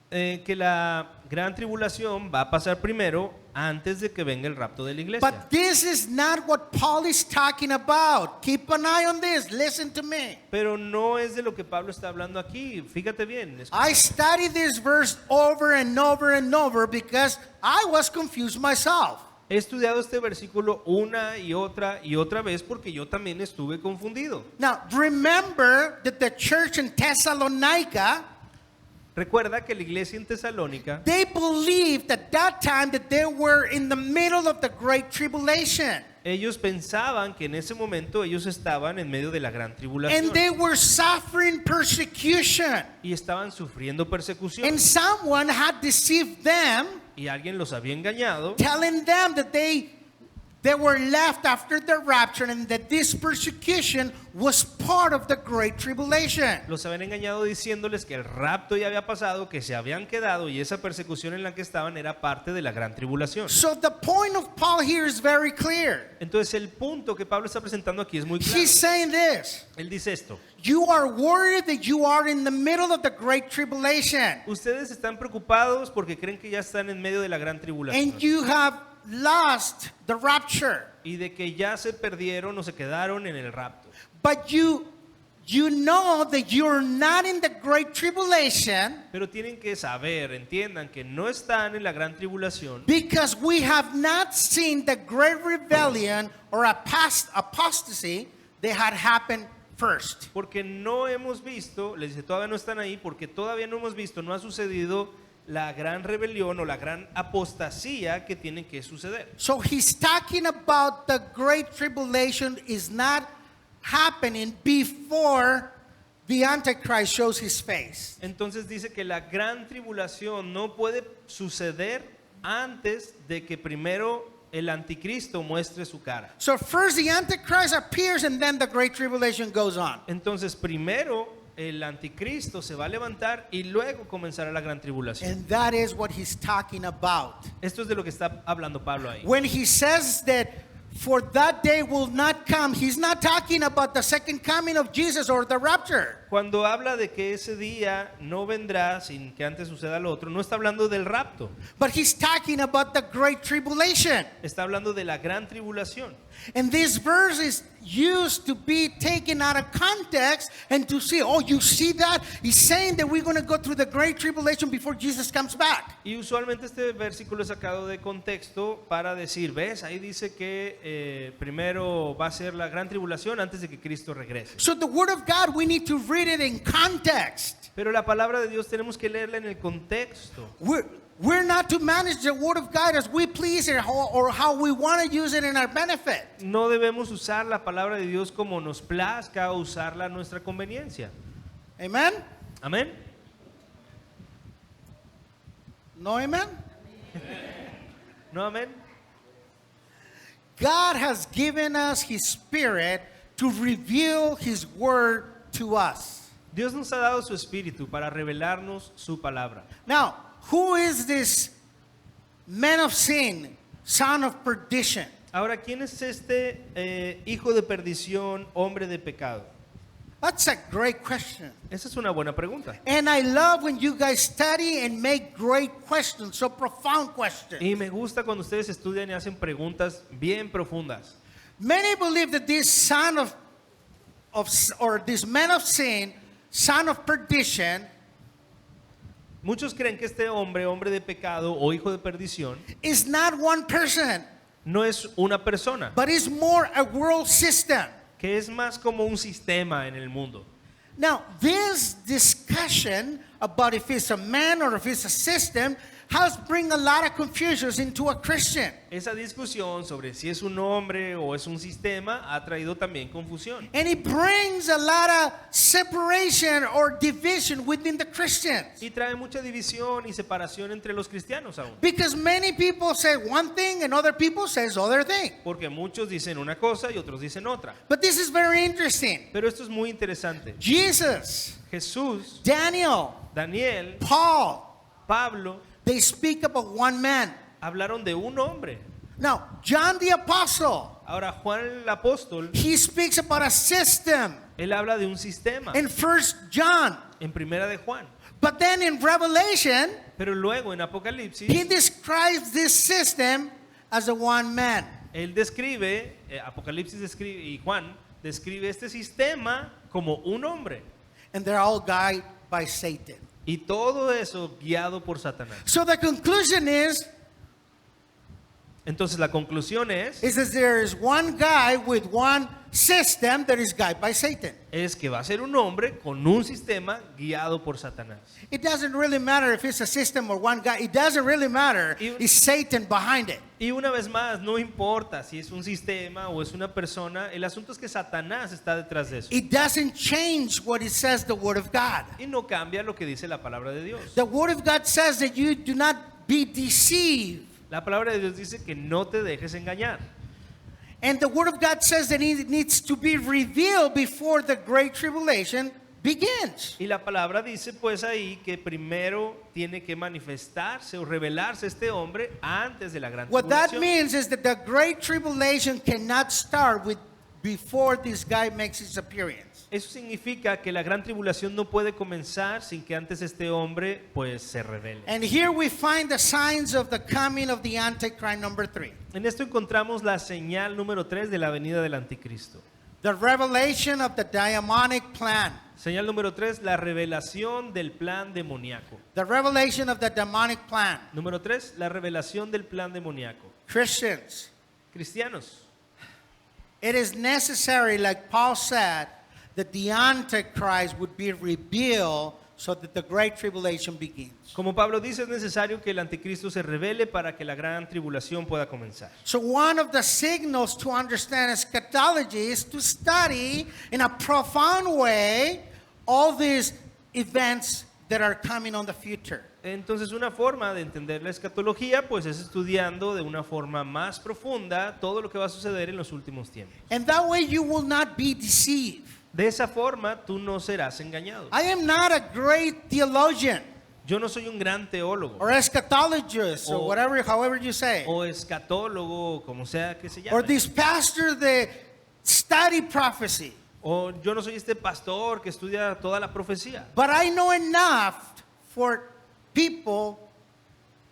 Speaker 2: Que la gran tribulación va a pasar primero antes de que venga el rapto de la iglesia.
Speaker 1: But this is not what Paul is talking about. Keep an eye on this. Listen to me.
Speaker 2: Pero no es de lo que Pablo está hablando aquí. Fíjate bien.
Speaker 1: I studied this verse over and over and over because I was confused myself.
Speaker 2: He estudiado este versículo una y otra vez porque yo también estuve confundido.
Speaker 1: Now, remember that the church in Thessalonica,
Speaker 2: Recuerda que la iglesia en Tesalónica,
Speaker 1: they believed at that time that they were in the middle of the great tribulation.
Speaker 2: ellos pensaban que en ese momento ellos estaban en medio de la gran tribulación
Speaker 1: And they were suffering persecution.
Speaker 2: y estaban sufriendo persecución.
Speaker 1: And someone had deceived them,
Speaker 2: Y alguien los había engañado
Speaker 1: telling them that they were left after the rapture and that this persecution was part of the great tribulation.
Speaker 2: Los habían engañado diciéndoles que el rapto ya había pasado, que se habían quedado y esa persecución en la que estaban era parte de la gran tribulación.
Speaker 1: So the point of Paul here is very clear.
Speaker 2: Entonces el punto que Pablo está presentando aquí es muy claro.
Speaker 1: He's saying this:
Speaker 2: Él dice esto:
Speaker 1: you are worried that you are in the middle of the great tribulation
Speaker 2: ustedes están preocupados porque creen que ya están en medio de la gran tribulación
Speaker 1: and you have lost the rapture.
Speaker 2: y de que ya se perdieron o se quedaron en el rapto.
Speaker 1: But you know that you're not in the great tribulation
Speaker 2: Pero tienen que saber, entiendan que no están en la gran tribulación
Speaker 1: because we have not seen the great rebellion or apostasy that had happened first.
Speaker 2: porque no hemos visto, les dice, todavía no están ahí porque todavía no hemos visto, no ha sucedido la gran rebelión o la gran apostasía que tiene que suceder.
Speaker 1: So he's talking about the great tribulation is not happening before the Antichrist shows his face.
Speaker 2: Entonces dice que la gran tribulación no puede suceder antes de que primero el anticristo muestre su cara.
Speaker 1: So first the Antichrist appears and then the great tribulation goes on.
Speaker 2: Entonces primero el anticristo se va a levantar y luego comenzará la gran tribulación.
Speaker 1: And that is what he's talking about.
Speaker 2: Esto es de lo que está hablando Pablo ahí.
Speaker 1: When he says that for that day will not come, he's not talking about the second coming of Jesus or the rapture.
Speaker 2: Cuando habla de que ese día no vendrá sin que antes suceda lo otro, no está hablando del rapto,
Speaker 1: But he's talking about the great tribulation.
Speaker 2: está hablando de la gran tribulación.
Speaker 1: And this verse is used to be taken out of context and to see, oh, you see that? He's saying that we're going to go through the great tribulation before Jesus comes back.
Speaker 2: Y usualmente este versículo es sacado de contexto para decir, ¿ves? Ahí dice que primero va a ser la gran tribulación antes de que Cristo regrese.
Speaker 1: So the Word of God, we need to read it in context.
Speaker 2: Pero la palabra de Dios tenemos que leerla en el contexto.
Speaker 1: We're not to manage the Word of God as we please or how we want to use it in our benefit.
Speaker 2: No debemos usar la palabra de Dios como nos plazca o usarla a nuestra conveniencia.
Speaker 1: Amen?
Speaker 2: Amén.
Speaker 1: No amen?
Speaker 2: ¿No amén?
Speaker 1: God has given us His Spirit to reveal His Word to us.
Speaker 2: Dios nos ha dado su espíritu para revelarnos su palabra.
Speaker 1: Now, who is this man of sin, son of perdition?
Speaker 2: Ahora, ¿quién es este hijo de perdición, hombre de pecado?
Speaker 1: That's a great question.
Speaker 2: Esa es una buena pregunta.
Speaker 1: And I love when you guys study and make great questions, so profound questions.
Speaker 2: Y me gusta cuando ustedes estudian y hacen preguntas bien profundas.
Speaker 1: Many believe that this son or this man of sin, son of perdition,
Speaker 2: Muchos creen que este hombre, hombre de pecado o hijo de perdición,
Speaker 1: is not one person,
Speaker 2: no es una persona,
Speaker 1: but is more a world system.
Speaker 2: que es más como un sistema en el mundo.
Speaker 1: Now, this discussion about if it's a man or if it's a system has bring a lot of confusions into a Christian.
Speaker 2: Esa discusión sobre si es un hombre o es un sistema ha traído también confusión.
Speaker 1: And it brings a lot of separation or division within the Christians.
Speaker 2: Y trae mucha división y separación entre los cristianos aún.
Speaker 1: Because many people say one thing and other people says other thing.
Speaker 2: Porque muchos dicen una cosa y otros dicen otra.
Speaker 1: But this is very interesting.
Speaker 2: Pero esto es muy interesante.
Speaker 1: Jesus,
Speaker 2: Jesús,
Speaker 1: Daniel,
Speaker 2: Daniel,
Speaker 1: Paul,
Speaker 2: Pablo
Speaker 1: they speak about one man.
Speaker 2: hablaron de un hombre.
Speaker 1: Now, John the Apostle,
Speaker 2: Ahora Juan el apóstol,
Speaker 1: he speaks about a system
Speaker 2: él habla de un sistema
Speaker 1: in 1 John.
Speaker 2: en Primera de Juan.
Speaker 1: But then in Revelation,
Speaker 2: Pero luego en Apocalipsis,
Speaker 1: he describes this system as a one man.
Speaker 2: él describe, Apocalipsis describe y Juan describe este sistema como un hombre.
Speaker 1: And they're all guided by Satan.
Speaker 2: Y todo eso guiado por Satanás.
Speaker 1: So the conclusion is
Speaker 2: Entonces la conclusión es
Speaker 1: that there is one guy with one system that is guided by Satan.
Speaker 2: que va a ser un hombre con un sistema guiado por Satanás.
Speaker 1: It doesn't really matter if it's a system or one guy. It doesn't really matter. It's Satan behind it.
Speaker 2: Y una vez más, no importa si es un sistema o es una persona, el asunto es que Satanás está detrás de eso.
Speaker 1: It doesn't change what it says the Word of God.
Speaker 2: Y no cambia lo que dice la palabra de Dios.
Speaker 1: The Word of God says that you do not be deceived.
Speaker 2: La palabra de Dios dice que no te dejes engañar.
Speaker 1: And the Word of God says that it needs to be revealed before the great tribulation begins.
Speaker 2: Y la palabra dice pues ahí que primero tiene que manifestarse o revelarse este hombre antes de la gran
Speaker 1: What that
Speaker 2: tribulación.
Speaker 1: means is that the great tribulation cannot start with before this guy makes his appearance.
Speaker 2: Eso significa que la gran tribulación no puede comenzar sin que antes este hombre pues se revele.
Speaker 1: And here we find the signs of the coming of the Antichrist number 3.
Speaker 2: En esto encontramos la señal número 3 de la venida del anticristo.
Speaker 1: The revelation of the demonic plan.
Speaker 2: Señal número 3, la revelación del plan demoníaco.
Speaker 1: The revelation of the demonic plan.
Speaker 2: Número 3, la revelación del plan demoníaco.
Speaker 1: Christians,
Speaker 2: Cristianos,
Speaker 1: it is necessary, like Paul said, that the Antichrist would be revealed so that the great tribulation begins.
Speaker 2: como Pablo dice, es necesario que el anticristo se revele para que la gran tribulación pueda comenzar.
Speaker 1: So one of the signals to understand eschatology is to study in a profound way all these events that are coming on the future.
Speaker 2: Entonces una forma de entender la escatología pues es estudiando de una forma más profunda todo lo que va a suceder en los últimos tiempos.
Speaker 1: And that way you will not be deceived.
Speaker 2: De esa forma tú no serás engañado.
Speaker 1: I am not a great theologian
Speaker 2: Yo no soy un gran teólogo
Speaker 1: or eschatologist or
Speaker 2: O-
Speaker 1: whatever, however you say.
Speaker 2: o escatólogo, como sea que se
Speaker 1: Or
Speaker 2: llame.
Speaker 1: these pastors that study prophecy.
Speaker 2: O yo no soy este pastor que estudia toda la profecía.
Speaker 1: But I know enough for people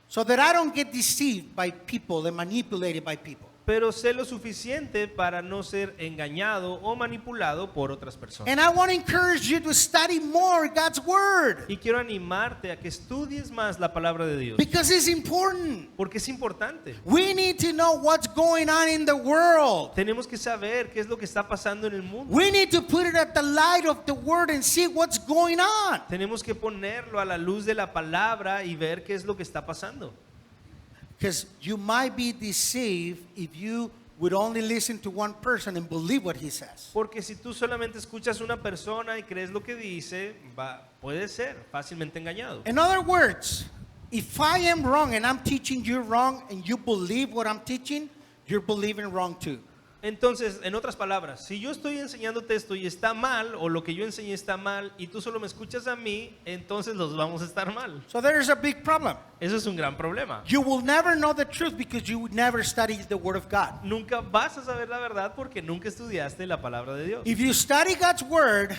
Speaker 1: so that I don't get deceived by people and manipulated by people.
Speaker 2: Pero sé lo suficiente para no ser engañado o manipulado por otras personas.
Speaker 1: And I want to encourage you to study more God's Word
Speaker 2: Y quiero animarte a que estudies más la palabra de Dios.
Speaker 1: because it's important.
Speaker 2: Porque es importante.
Speaker 1: We need to know what's going on in the world.
Speaker 2: Tenemos que saber qué es lo que está pasando en el mundo.
Speaker 1: We need to put it at the light of the Word and see what's going on.
Speaker 2: Tenemos que ponerlo a la luz de la palabra y ver qué es lo que está pasando.
Speaker 1: Because you might be deceived if you would only listen to one person and believe what he says.
Speaker 2: Porque si tú solamente escuchas una persona y crees lo que dice, puedes ser fácilmente engañado.
Speaker 1: In other words, if I am wrong and I'm teaching you wrong and you believe what I'm teaching, you're believing wrong too.
Speaker 2: Entonces, en otras palabras, si yo estoy enseñándote esto y está mal, o lo que yo enseñé está mal, y tú solo me escuchas a mí, entonces los vamos a estar mal.
Speaker 1: So there is a big problem.
Speaker 2: Eso es un gran problema.
Speaker 1: You will never know the truth because you would never study the Word of God.
Speaker 2: Nunca vas a saber la verdad porque nunca estudiaste la palabra de Dios.
Speaker 1: If you study God's Word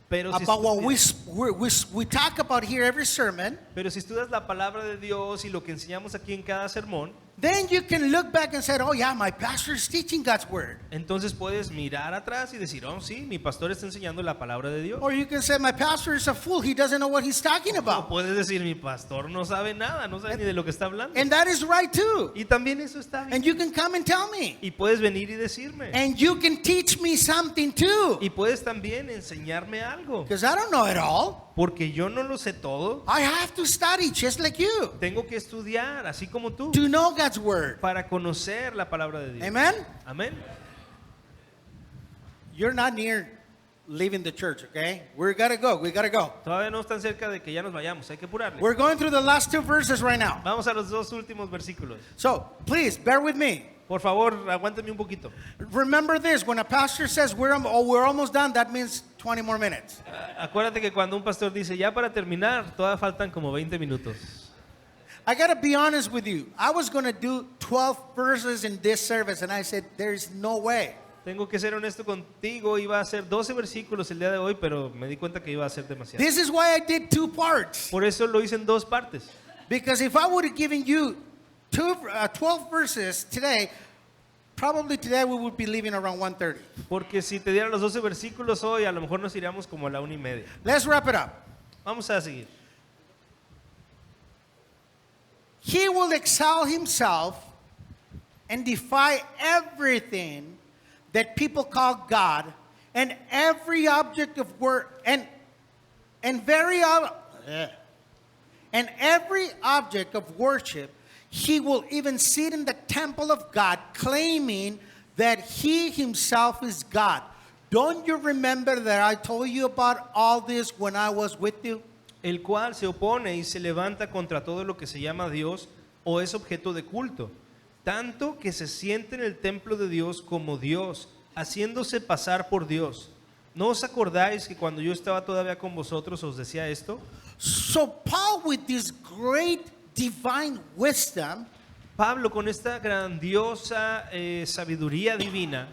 Speaker 2: Pero si,
Speaker 1: about what
Speaker 2: estudias,
Speaker 1: we talk about here every sermon,
Speaker 2: pero si estudias la palabra de Dios y lo que enseñamos aquí en cada sermón,
Speaker 1: then you can look back and say, oh yeah, my pastor is teaching God's word.
Speaker 2: Entonces puedes mirar atrás y decir, oh sí, mi pastor está enseñando la palabra de Dios.
Speaker 1: Or you can say, my pastor is a fool. He doesn't know what he's talking
Speaker 2: O
Speaker 1: about.
Speaker 2: puedes decir, mi pastor no sabe nada, no sabe ni de lo que está hablando.
Speaker 1: And that is right too.
Speaker 2: Y también eso está bien.
Speaker 1: And you can come and tell me.
Speaker 2: Y puedes venir y decirme.
Speaker 1: And you can teach me something too.
Speaker 2: Y puedes también enseñarme algo.
Speaker 1: Because I don't know it all.
Speaker 2: Porque yo no lo sé todo.
Speaker 1: I have to study just like you
Speaker 2: Tengo que estudiar, así como tú,
Speaker 1: to know God's word.
Speaker 2: para conocer la palabra de Dios.
Speaker 1: Amen?
Speaker 2: Amén.
Speaker 1: You're not near leaving the church, okay? We gotta go. We gotta go.
Speaker 2: Todavía no están cerca de que ya nos vayamos, hay que apurarle.
Speaker 1: We're going through the last two verses right now.
Speaker 2: Vamos a los dos últimos versículos.
Speaker 1: So please bear with me.
Speaker 2: Por favor, aguántenme un poquito.
Speaker 1: Remember this: when a pastor says we're almost done, that means 20 more minutes.
Speaker 2: Acuérdate que cuando un pastor dice, ya para terminar, todavía faltan como 20 minutos.
Speaker 1: I gotta be honest with you. I was gonna do 12 verses in this service, and I said, "There's no way."
Speaker 2: Tengo que ser honesto contigo, iba a hacer 12 versículos el día de hoy, pero me di cuenta que iba a ser demasiado.
Speaker 1: This is why I did two parts.
Speaker 2: Por eso lo hice en dos partes.
Speaker 1: Because if I would have given you 12 verses today, probably today we would be leaving around 1:30.
Speaker 2: Porque si te dieran los 12 versículos hoy, a lo mejor nos iríamos como a la 1:30.
Speaker 1: Let's wrap it up.
Speaker 2: Vamos a seguir.
Speaker 1: He will exalt himself and defy everything that people call God, and every object of every object of worship. He will even sit in the temple of God, claiming that he himself is God. Don't you remember that I told you about all this when I was with you?
Speaker 2: El cual se opone y se levanta contra todo lo que se llama Dios o es objeto de culto, tanto que se siente en el templo de Dios como Dios, haciéndose pasar por Dios. ¿No os acordáis que cuando yo estaba todavía con vosotros os decía esto?
Speaker 1: So Paul, with this great divine wisdom,
Speaker 2: Pablo, con esta grandiosa sabiduría divina,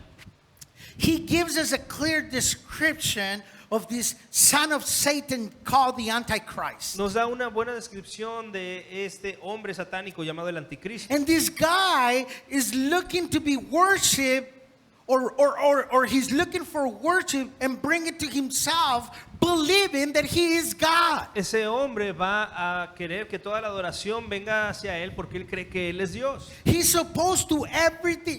Speaker 1: he gives us a clear description of this son of Satan called the Antichrist.
Speaker 2: nos da una buena descripción de este hombre satánico llamado el anticristo.
Speaker 1: And this guy is looking to be worshipped, or he's looking for worship and bring it to himself, believing that he is God.
Speaker 2: Ese hombre va a querer que toda la adoración venga hacia él porque él cree que él es Dios.
Speaker 1: He's opposed to everything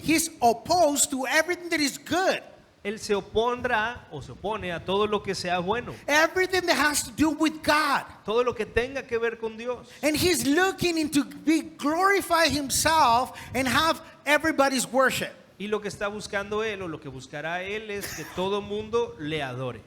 Speaker 1: that is good.
Speaker 2: Él se opondrá o se opone a todo lo que sea bueno,
Speaker 1: Everything that has to do with God.
Speaker 2: todo lo que tenga que ver con Dios.
Speaker 1: And he's looking into glorify himself and have everybody's worship.
Speaker 2: Y lo que está buscando él o lo que buscará él es que todo mundo le adore.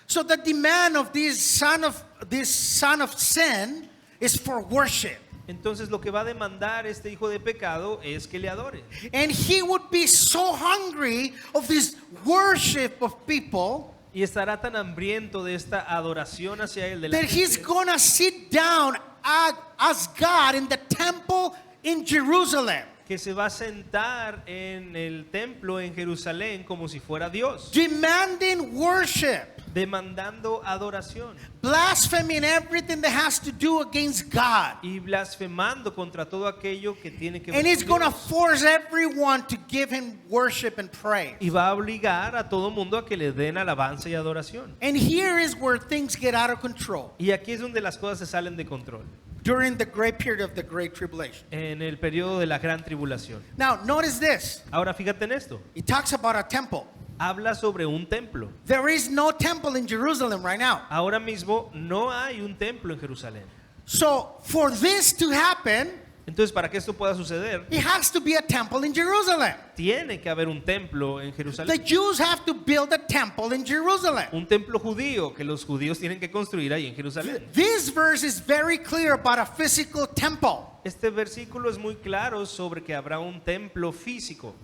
Speaker 1: So the demand of this son of sin is for worship.
Speaker 2: Entonces lo que va a demandar este hijo de pecado es que le adore.
Speaker 1: And he would be so hungry of this worship of people
Speaker 2: Y estará tan hambriento de esta adoración hacia él de la
Speaker 1: that he's
Speaker 2: gente,
Speaker 1: gonna sit down as God in the temple in Jerusalem,
Speaker 2: que se va a sentar en el templo en Jerusalén como si fuera Dios,
Speaker 1: demanding worship,
Speaker 2: demandando adoración
Speaker 1: blaspheming everything that has to do against God.
Speaker 2: y blasfemando contra todo aquello que tiene que ver
Speaker 1: And he's
Speaker 2: con
Speaker 1: gonna
Speaker 2: Dios.
Speaker 1: force everyone to give him worship and praise.
Speaker 2: Y va a obligar a todo mundo a que le den alabanza y adoración.
Speaker 1: And here is where things get out of control
Speaker 2: Y aquí es donde las cosas se salen de control,
Speaker 1: during the great period of the Great Tribulation.
Speaker 2: en el periodo de la gran tribulación.
Speaker 1: Now, notice this.
Speaker 2: Ahora fíjate en esto,
Speaker 1: He talks about a temple.
Speaker 2: habla sobre un templo.
Speaker 1: There is no temple in Jerusalem right now.
Speaker 2: Ahora mismo no hay un templo en Jerusalén.
Speaker 1: So, for this to happen,
Speaker 2: Entonces, para que esto pueda suceder,
Speaker 1: it has to be a temple in Jerusalem.
Speaker 2: tiene que haber un templo en
Speaker 1: The
Speaker 2: Jerusalén.
Speaker 1: Jews have to build a temple in Jerusalem.
Speaker 2: Un templo judío que los judíos tienen que construir ahí en Jerusalén.
Speaker 1: This verse is very clear about a physical temple.
Speaker 2: Este versículo es muy claro sobre que habrá un templo físico.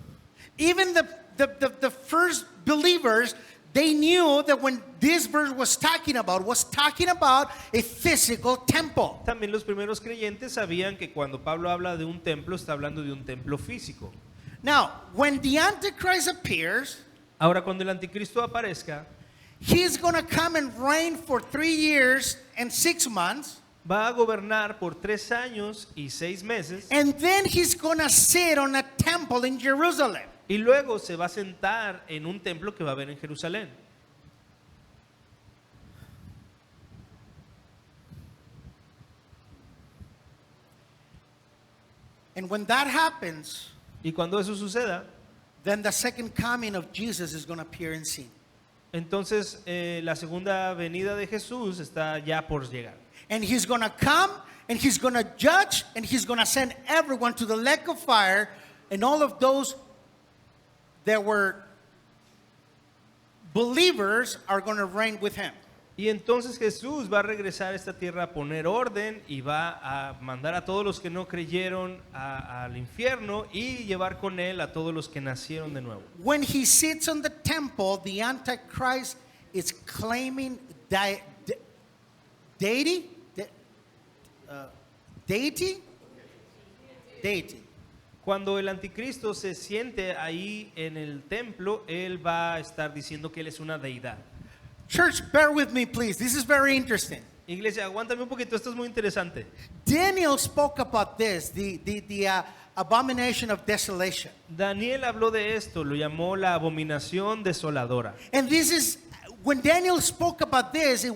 Speaker 1: Even the first believers, they knew that when this verse was talking about a physical temple.
Speaker 2: También los primeros creyentes sabían que cuando Pablo habla de un templo, está hablando de un templo físico.
Speaker 1: Now, when the Antichrist appears,
Speaker 2: Ahora, cuando el anticristo aparezca,
Speaker 1: he's going to come and reign for 3 years and 6 months.
Speaker 2: va a gobernar por 3 años y 6 meses
Speaker 1: And then he's going to sit on a temple in Jerusalem.
Speaker 2: y luego se va a sentar en un templo que va a haber en Jerusalén.
Speaker 1: And when that happens,
Speaker 2: Y cuando eso suceda,
Speaker 1: then the second coming of Jesus is going to appear in scene.
Speaker 2: entonces la segunda venida de Jesús está ya por llegar.
Speaker 1: And he's going to come and he's going to judge and he's going to send everyone to the lake of fire, and all of those that were believers are going to reign with him.
Speaker 2: Y entonces Jesús va a regresar a esta tierra a poner orden y va a mandar a todos los que no creyeron al infierno y llevar con él a todos los que nacieron de nuevo.
Speaker 1: When he sits on the temple, the Antichrist is claiming deity.
Speaker 2: Cuando el anticristo se siente ahí en el templo, él va a estar diciendo que él es una deidad.
Speaker 1: Church, bear with me, please. This is very interesting.
Speaker 2: Iglesia, aguántame un poquito, esto es muy interesante.
Speaker 1: Daniel spoke about this, the abomination of desolation.
Speaker 2: Daniel habló de esto, lo llamó la abominación desoladora.
Speaker 1: And this is, when Daniel spoke about this, he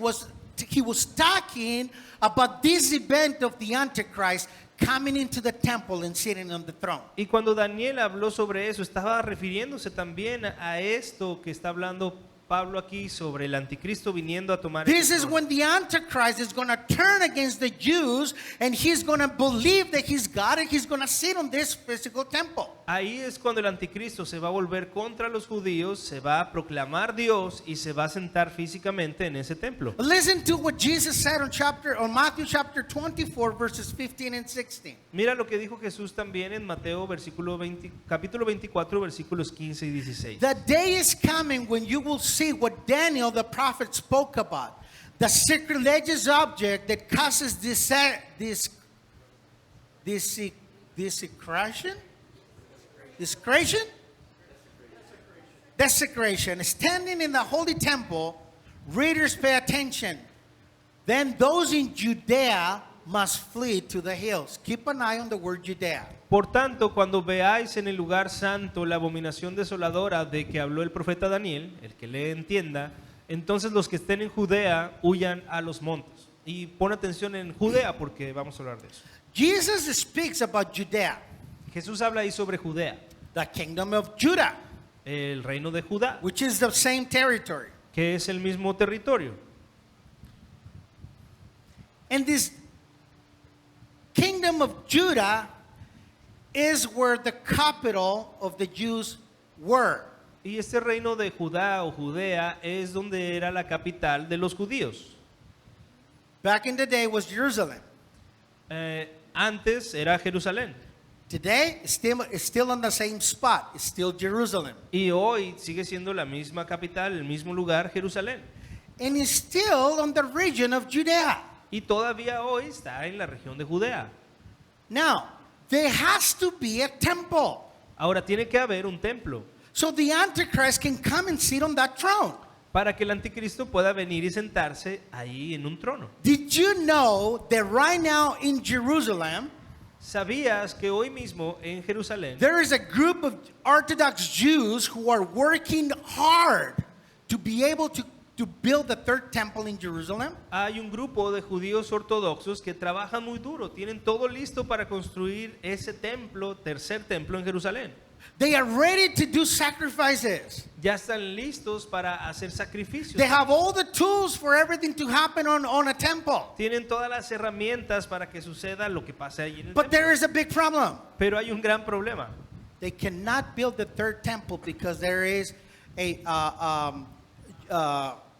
Speaker 1: was talking about this event of the Antichrist coming into the temple and sitting on the throne.
Speaker 2: Y cuando Daniel habló sobre eso, estaba refiriéndose también a esto que está hablando Pablo aquí sobre el anticristo viniendo a tomar.
Speaker 1: This is when the Antichrist is going to turn against the Jews and he's going to believe that he's God and he's going to sit on this physical temple.
Speaker 2: Ahí es cuando el anticristo se va a volver contra los judíos, se va a proclamar Dios y se va a sentar físicamente en ese templo.
Speaker 1: Listen to what Jesus said on Matthew chapter 24 verses 15 and 16.
Speaker 2: Mira lo que dijo Jesús también en Mateo capítulo 24 versículos 15 y 16.
Speaker 1: The day is coming when you will see what Daniel the prophet spoke about, the sacrilegious object that causes desecration, standing in the holy temple. Readers, pay attention. Then those in Judea must flee to the hills. Keep an eye on the word Judea.
Speaker 2: Por tanto, cuando veáis en el lugar santo la abominación desoladora de que habló el profeta Daniel, el que le entienda, entonces los que estén en Judea huyan a los montes. Y pon atención en Judea porque vamos a hablar de eso.
Speaker 1: Jesus speaks about Judea,
Speaker 2: Jesús habla ahí sobre Judea,
Speaker 1: the kingdom of Judah,
Speaker 2: el reino de Judá,
Speaker 1: which is the same territory.
Speaker 2: que es el mismo territorio.
Speaker 1: And this kingdom of Judah is where the capital of the Jews were.
Speaker 2: Y este reino de Judá o Judea es donde era la capital de los judíos.
Speaker 1: Back in the day was Jerusalem.
Speaker 2: Antes era Jerusalén.
Speaker 1: Today it's still on the same spot. It's still Jerusalem.
Speaker 2: Y hoy sigue siendo la misma capital, el mismo lugar, Jerusalén.
Speaker 1: And it's still on the region of Judea.
Speaker 2: Y todavía hoy está en la región de Judea.
Speaker 1: Now, there has to be a temple.
Speaker 2: Ahora tiene que haber un templo
Speaker 1: So the Antichrist can come and sit on that throne.
Speaker 2: para que el anticristo pueda venir y sentarse ahí en un trono.
Speaker 1: Did you know that right now in Jerusalem,
Speaker 2: ¿Sabías que hoy mismo en Jerusalén
Speaker 1: there is a group of Orthodox Jews who are working hard to be able to build the third temple in Jerusalem?
Speaker 2: hay un grupo de judíos ortodoxos que trabajan muy duro, tienen todo listo para construir ese templo, tercer templo en Jerusalén?
Speaker 1: They are ready to do sacrifices.
Speaker 2: Ya están listos para hacer sacrificios.
Speaker 1: They have all the tools for everything to happen on a temple.
Speaker 2: Tienen todas las herramientas para que suceda lo que pasa ahí en el
Speaker 1: But
Speaker 2: templo.
Speaker 1: there is a big problem.
Speaker 2: Pero hay un gran problema.
Speaker 1: They cannot build the third temple because there is a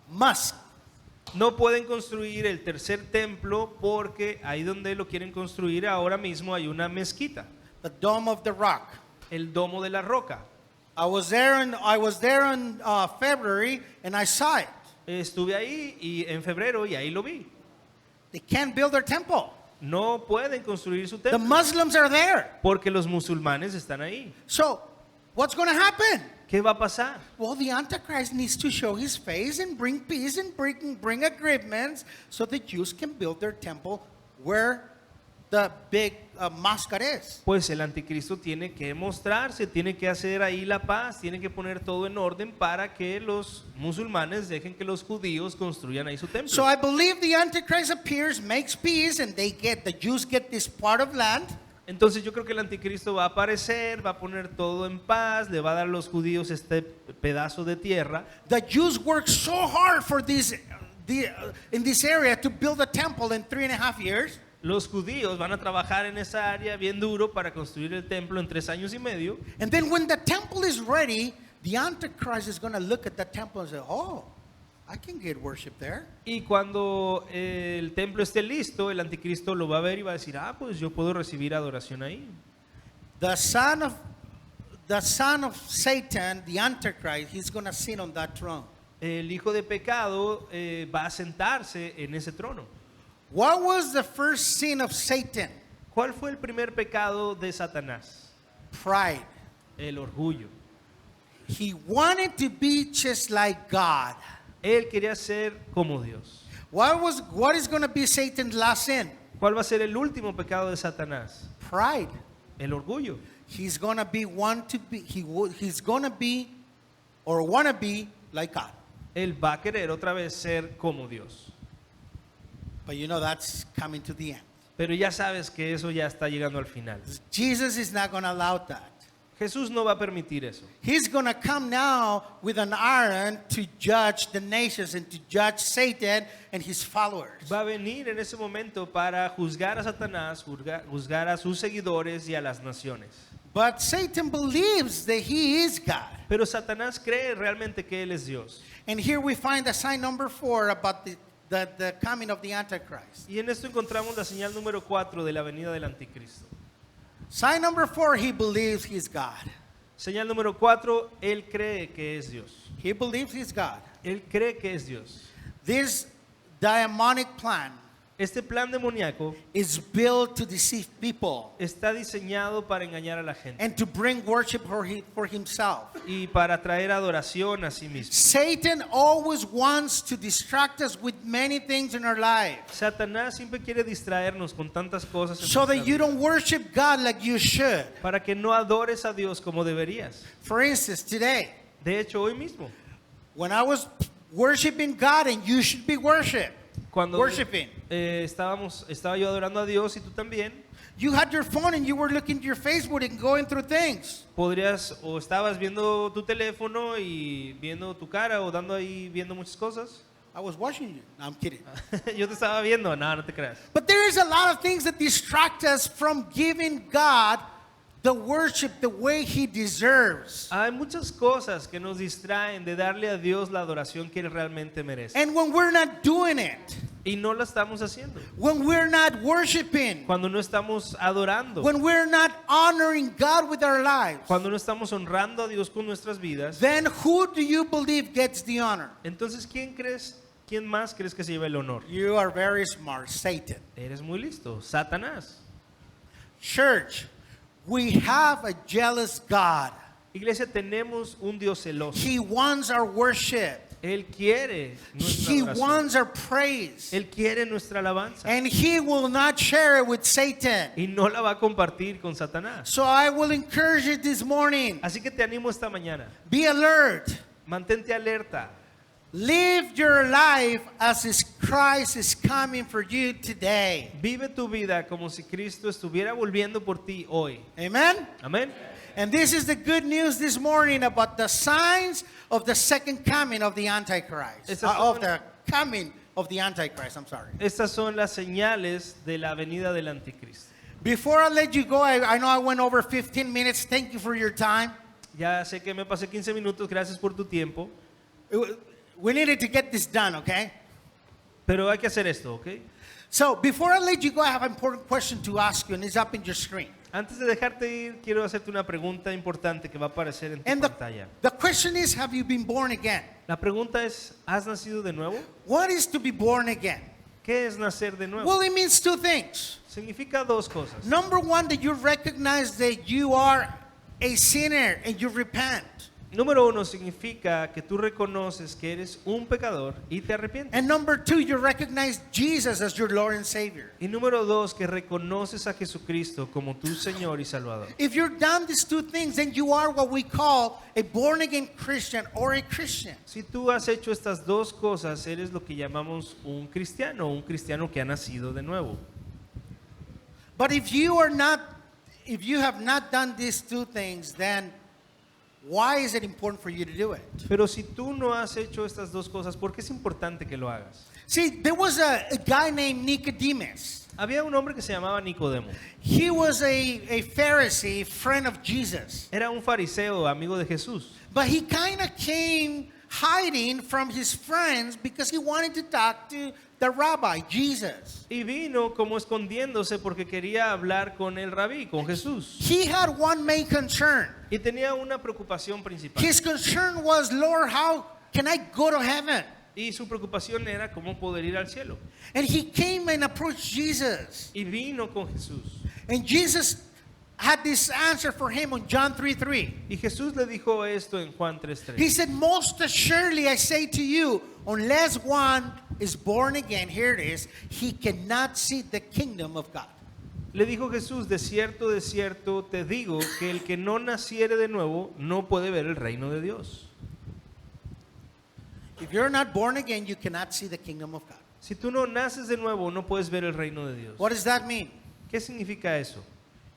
Speaker 1: mosque.
Speaker 2: No pueden construir el tercer templo porque ahí donde lo quieren construir ahora mismo hay una mezquita,
Speaker 1: The Dome of the Rock.
Speaker 2: el Domo de la Roca.
Speaker 1: I was there in February and I saw it.
Speaker 2: Estuve ahí en febrero y ahí lo vi.
Speaker 1: They can't build their temple.
Speaker 2: No pueden construir su
Speaker 1: The
Speaker 2: templo
Speaker 1: Muslims are there.
Speaker 2: porque los musulmanes están ahí.
Speaker 1: So, what's going to happen?
Speaker 2: ¿Qué va a pasar?
Speaker 1: Well, the Antichrist needs to show his face and bring peace and bring agreements so the Jews can build their temple where the big mascot is.
Speaker 2: Pues el anticristo tiene que mostrarse, tiene que hacer ahí la paz, tiene que poner todo en orden para que los musulmanes dejen que los judíos construyan ahí su templo.
Speaker 1: So I believe the Antichrist appears, makes peace, and the Jews get this part of land.
Speaker 2: Entonces yo creo que el anticristo va a aparecer, va a poner todo en paz, le va a dar a los judíos este pedazo de tierra.
Speaker 1: The Jews worked so hard for in this area to build a temple in 3.5 years.
Speaker 2: Los judíos van a trabajar en esa área bien duro para construir el templo en 3 años y medio.
Speaker 1: And then when the temple is ready, the Antichrist is going to look at the temple and say, oh, I can get worship there.
Speaker 2: Y cuando el templo esté listo, el anticristo lo va a ver y va a decir, ah, pues yo puedo recibir adoración ahí.
Speaker 1: The son of Satan, the Antichrist, he's going to sit on that throne.
Speaker 2: El hijo de pecado va a sentarse en ese trono.
Speaker 1: What was the first sin of Satan?
Speaker 2: ¿Cuál fue el primer pecado de Satanás?
Speaker 1: Pride.
Speaker 2: El orgullo.
Speaker 1: He wanted to be just like God.
Speaker 2: Él quería ser como Dios.
Speaker 1: What is going to be Satan's last sin?
Speaker 2: ¿Cuál va a ser el último pecado de Satanás?
Speaker 1: Pride.
Speaker 2: El orgullo.
Speaker 1: He's going to be he's going to be or want to be like God.
Speaker 2: Él va a querer otra vez ser como Dios.
Speaker 1: But you know that's coming to the end.
Speaker 2: Pero ya sabes que eso ya está llegando al final.
Speaker 1: Jesus is not going to allow that.
Speaker 2: Jesús no va a permitir eso.
Speaker 1: He's going to come now with an iron to judge the nations and to judge Satan and his followers.
Speaker 2: Va a venir en ese momento para juzgar a Satanás, juzgar a sus seguidores y a las naciones.
Speaker 1: But Satan believes that he is God.
Speaker 2: Pero Satanás cree realmente que él es Dios.
Speaker 1: And here we find the sign number 4 about the coming of the Antichrist.
Speaker 2: Y en esto encontramos la señal número 4 de la venida del anticristo.
Speaker 1: Sign number 4, he believes he's God.
Speaker 2: Señal número 4, él cree que es Dios.
Speaker 1: He believes he's God.
Speaker 2: Él cree que es Dios.
Speaker 1: This demonic plan
Speaker 2: Este plan demoníaco
Speaker 1: is built to deceive people
Speaker 2: está diseñado para engañar a la gente
Speaker 1: and to bring worship for himself.
Speaker 2: y para traer adoración a sí mismo.
Speaker 1: Satan always wants to distract us with many things in our lives
Speaker 2: Satanás siempre quiere distraernos con tantas cosas en
Speaker 1: so
Speaker 2: nuestra
Speaker 1: that you
Speaker 2: vida,
Speaker 1: don't worship God like you should.
Speaker 2: para que no adores a Dios como deberías.
Speaker 1: For instance, today,
Speaker 2: De hecho, hoy mismo,
Speaker 1: when I was worshiping God and you should be
Speaker 2: cuando
Speaker 1: worshiping,
Speaker 2: estaba yo adorando a Dios y tú también,
Speaker 1: you had your phone and you were looking at your Facebook and going through things.
Speaker 2: podrías o estabas viendo tu teléfono y viendo tu cara o viendo muchas cosas.
Speaker 1: I was watching you. No, I'm kidding.
Speaker 2: Yo te estaba viendo, no te creas.
Speaker 1: But there is a lot of things that distract us from giving God the worship the way he deserves.
Speaker 2: Hay muchas cosas que nos distraen de darle a Dios la adoración que Él realmente merece.
Speaker 1: And when we're not doing it,
Speaker 2: Y no la estamos haciendo.
Speaker 1: when we're not worshiping,
Speaker 2: Cuando no estamos adorando,
Speaker 1: when we're not honoring God with our lives,
Speaker 2: cuando no estamos honrando a Dios con nuestras vidas,
Speaker 1: then who do you believe gets the honor?
Speaker 2: entonces ¿quién más crees que se lleva el honor?
Speaker 1: You are very smart, Satan.
Speaker 2: Eres muy listo, Satanás.
Speaker 1: Church, we have a jealous God.
Speaker 2: Iglesia, tenemos un Dios celoso.
Speaker 1: He wants our worship.
Speaker 2: Él quiere nuestra
Speaker 1: He
Speaker 2: adoración.
Speaker 1: wants our praise.
Speaker 2: Él quiere nuestra alabanza.
Speaker 1: And he will not share it with Satan.
Speaker 2: Y no la va a compartir con Satanás.
Speaker 1: So I will encourage you this morning.
Speaker 2: Así que te animo esta mañana.
Speaker 1: Be alert.
Speaker 2: Mantente alerta.
Speaker 1: Live your life as if Christ is coming for you today.
Speaker 2: Vive tu vida como si Cristo estuviera volviendo por ti hoy.
Speaker 1: Amen?
Speaker 2: Amén.
Speaker 1: And this is the good news this morning about the signs of the second coming of the Antichrist. Of the coming of the Antichrist, I'm sorry.
Speaker 2: Estas son las señales de la venida del anticristo.
Speaker 1: Before I let you go, I know I went over 15 minutes. Thank you for your time.
Speaker 2: Ya sé que me pasé 15 minutos, gracias por tu tiempo,
Speaker 1: We needed to get this done, okay?
Speaker 2: pero hay que hacer esto, ¿ok?
Speaker 1: So before I let you go, I have an important question to ask you, and it's up in your screen.
Speaker 2: Antes de dejarte ir, quiero hacerte una pregunta importante que va a aparecer en tu
Speaker 1: And
Speaker 2: pantalla.
Speaker 1: the question is, have you been born again?
Speaker 2: La pregunta es, ¿has nacido de nuevo?
Speaker 1: What is to be born again?
Speaker 2: ¿Qué es nacer de nuevo?
Speaker 1: Well, it means two things.
Speaker 2: Significa dos cosas.
Speaker 1: Number one, that you recognize that you are a sinner and you repent.
Speaker 2: Número 1 significa que tú reconoces que eres un pecador y te arrepientes.
Speaker 1: And number 2, you recognize Jesus as your Lord and Savior.
Speaker 2: Y número 2, que reconoces a Jesucristo como tu Señor y Salvador.
Speaker 1: If you've done these two things, then you are what we call a born-again Christian or a Christian.
Speaker 2: Si tú has hecho estas dos cosas, eres lo que llamamos un cristiano que ha nacido de nuevo.
Speaker 1: But if you have not done these two things, then why is it important for you to do it?
Speaker 2: Pero si tú no has hecho estas dos cosas, ¿por qué es importante que lo hagas?
Speaker 1: See, there was a guy named Nicodemus.
Speaker 2: Había un hombre que se llamaba Nicodemo.
Speaker 1: He was a Pharisee, friend of Jesus.
Speaker 2: Era un fariseo, amigo de Jesús.
Speaker 1: But he kind of came hiding from his friends because he wanted to talk to the rabbi, Jesus.
Speaker 2: Y vino como escondiéndose porque quería hablar con el rabí, con Jesús.
Speaker 1: He had one main concern.
Speaker 2: Y tenía una preocupación principal.
Speaker 1: His concern was, Lord, how can I go to heaven?
Speaker 2: Y su preocupación era cómo poder ir al cielo.
Speaker 1: And he came and approached Jesus.
Speaker 2: Y vino con Jesús.
Speaker 1: And Jesus had this answer for him on John 3:3.
Speaker 2: Y Jesús le dijo esto en Juan
Speaker 1: He
Speaker 2: 3:3.
Speaker 1: said, most assuredly I say to you, unless one is born again, here it is, he cannot see the kingdom of God.
Speaker 2: Le dijo Jesús, de cierto te digo que el que no naciere de nuevo no puede ver el reino de Dios.
Speaker 1: If you're not born again, you cannot see the kingdom of God.
Speaker 2: Si tú no naces de nuevo, no puedes ver el reino de Dios.
Speaker 1: What does that mean?
Speaker 2: ¿Qué significa eso?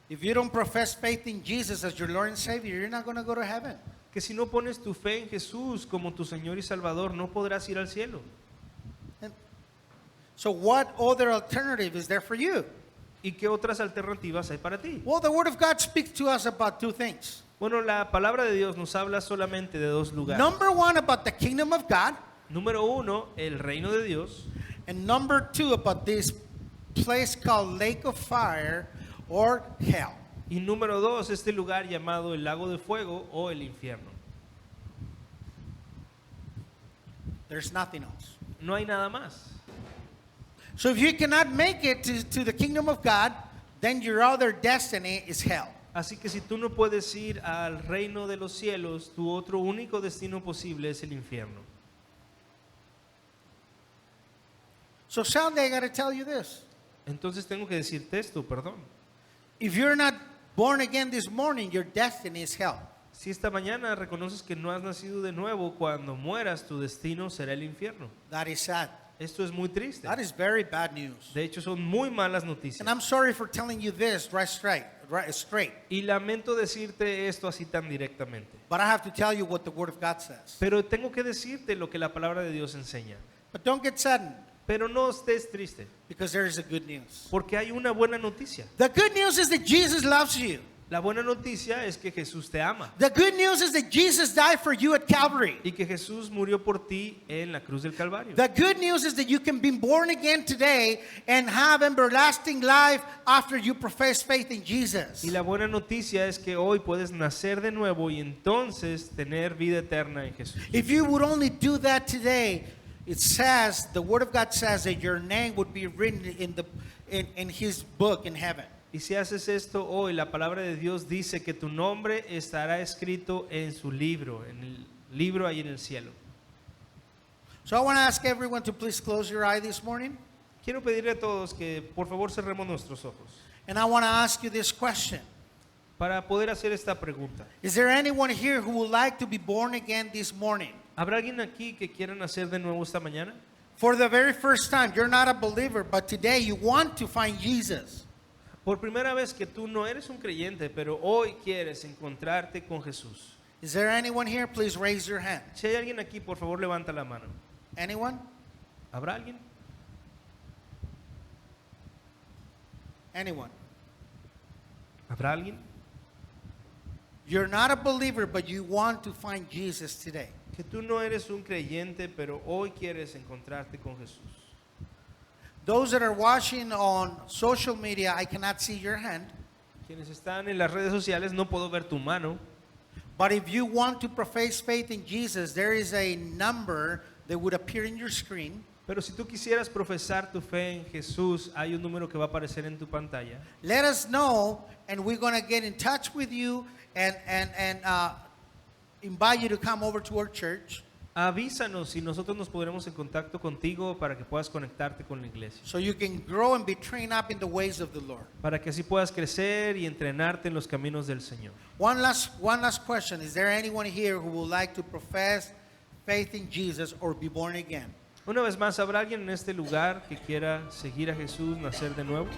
Speaker 1: If you don't profess faith in Jesus as your Lord and Savior, you're not going to go to heaven.
Speaker 2: Que si no pones tu fe en Jesús como tu Señor y Salvador, no podrás ir al cielo.
Speaker 1: So what other alternative is there for you?
Speaker 2: ¿Y qué otras alternativas hay para ti?
Speaker 1: Well, the Word of God speaks to us about two things.
Speaker 2: Bueno, la palabra de Dios nos habla solamente de dos lugares.
Speaker 1: Number one, about the kingdom of God.
Speaker 2: Número 1, el reino de Dios.
Speaker 1: And number two, about this place called Lake of Fire or Hell.
Speaker 2: Y número 2, este lugar llamado el lago de fuego o el infierno.
Speaker 1: There's nothing else.
Speaker 2: No hay nada más.
Speaker 1: So if you cannot make it to the kingdom of God, then your other destiny is hell.
Speaker 2: Así que si tú no puedes ir al reino de los cielos, tu otro único destino posible es el infierno.
Speaker 1: So Sunday, I got to tell you this.
Speaker 2: Entonces tengo que decirte esto, perdón.
Speaker 1: If you're not born again this morning, your destiny is hell.
Speaker 2: Si esta mañana reconoces que no has nacido de nuevo, cuando mueras tu destino será el infierno.
Speaker 1: That is sad.
Speaker 2: Esto es muy triste.
Speaker 1: That is very bad news.
Speaker 2: De hecho, son muy malas noticias.
Speaker 1: And I'm sorry for telling you this right straight.
Speaker 2: Y lamento decirte esto así tan directamente.
Speaker 1: But I have to tell you what the Word of God says.
Speaker 2: Pero tengo que decirte lo que la palabra de Dios enseña.
Speaker 1: But don't get saddened,
Speaker 2: Pero no estés triste,
Speaker 1: because there is a good news.
Speaker 2: porque hay una buena noticia.
Speaker 1: The good news is that Jesus loves you.
Speaker 2: La buena noticia es que Jesús te ama
Speaker 1: The good news is that Jesus died for you at Calvary.
Speaker 2: y que Jesús murió por ti en la cruz del Calvario.
Speaker 1: The good news is that you can be born again today and have everlasting life after you profess faith in Jesus.
Speaker 2: Y la buena noticia es que hoy puedes nacer de nuevo y entonces tener vida eterna en Jesús.
Speaker 1: If you would only do that today, it says, the Word of God says that your name would be written in His book in heaven.
Speaker 2: Y si haces esto hoy, la palabra de Dios dice que tu nombre estará escrito en su libro, en el libro ahí en el cielo.
Speaker 1: So I want to ask everyone to please close your eye this morning.
Speaker 2: Quiero pedirle a todos que por favor cerremos nuestros ojos
Speaker 1: And I want to ask you this question.
Speaker 2: para poder hacer esta pregunta.
Speaker 1: Is there anyone here who would like to be born again this morning?
Speaker 2: ¿Habrá alguien aquí que quiera nacer de nuevo esta mañana?
Speaker 1: For the very first time, you're not a believer, but today you want to find Jesus.
Speaker 2: Por primera vez que tú no eres un creyente, pero hoy quieres encontrarte con Jesús.
Speaker 1: Is there anyone here? Please raise your hand.
Speaker 2: Si hay alguien aquí, por favor levanta la mano.
Speaker 1: Anyone?
Speaker 2: ¿Habrá alguien?
Speaker 1: Anyone?
Speaker 2: ¿Habrá alguien?
Speaker 1: You're not a believer, but you want to find Jesus today.
Speaker 2: Que tú no eres un creyente, pero hoy quieres encontrarte con Jesús.
Speaker 1: Those that are watching on social media, I cannot see your hand.
Speaker 2: Quienes están en las redes sociales, no puedo ver tu mano.
Speaker 1: But if you want to profess faith in Jesus, there is a number that would appear in your screen.
Speaker 2: Pero si tú quisieras profesar tu fe en Jesús, hay un número que va a aparecer en tu pantalla.
Speaker 1: Let us know, and we're going to get in touch with you and invite you to come over to our church
Speaker 2: avísanos y nosotros nos pondremos en contacto contigo para que puedas conectarte con la iglesia.
Speaker 1: so you can grow and be trained up in the ways of the Lord.
Speaker 2: Para que así puedas crecer y entrenarte en los caminos del Señor.
Speaker 1: One last question. Is there anyone here who would like to profess faith in Jesus or be born again?
Speaker 2: Una vez más, ¿habrá alguien en este lugar que quiera seguir a Jesús, nacer de nuevo?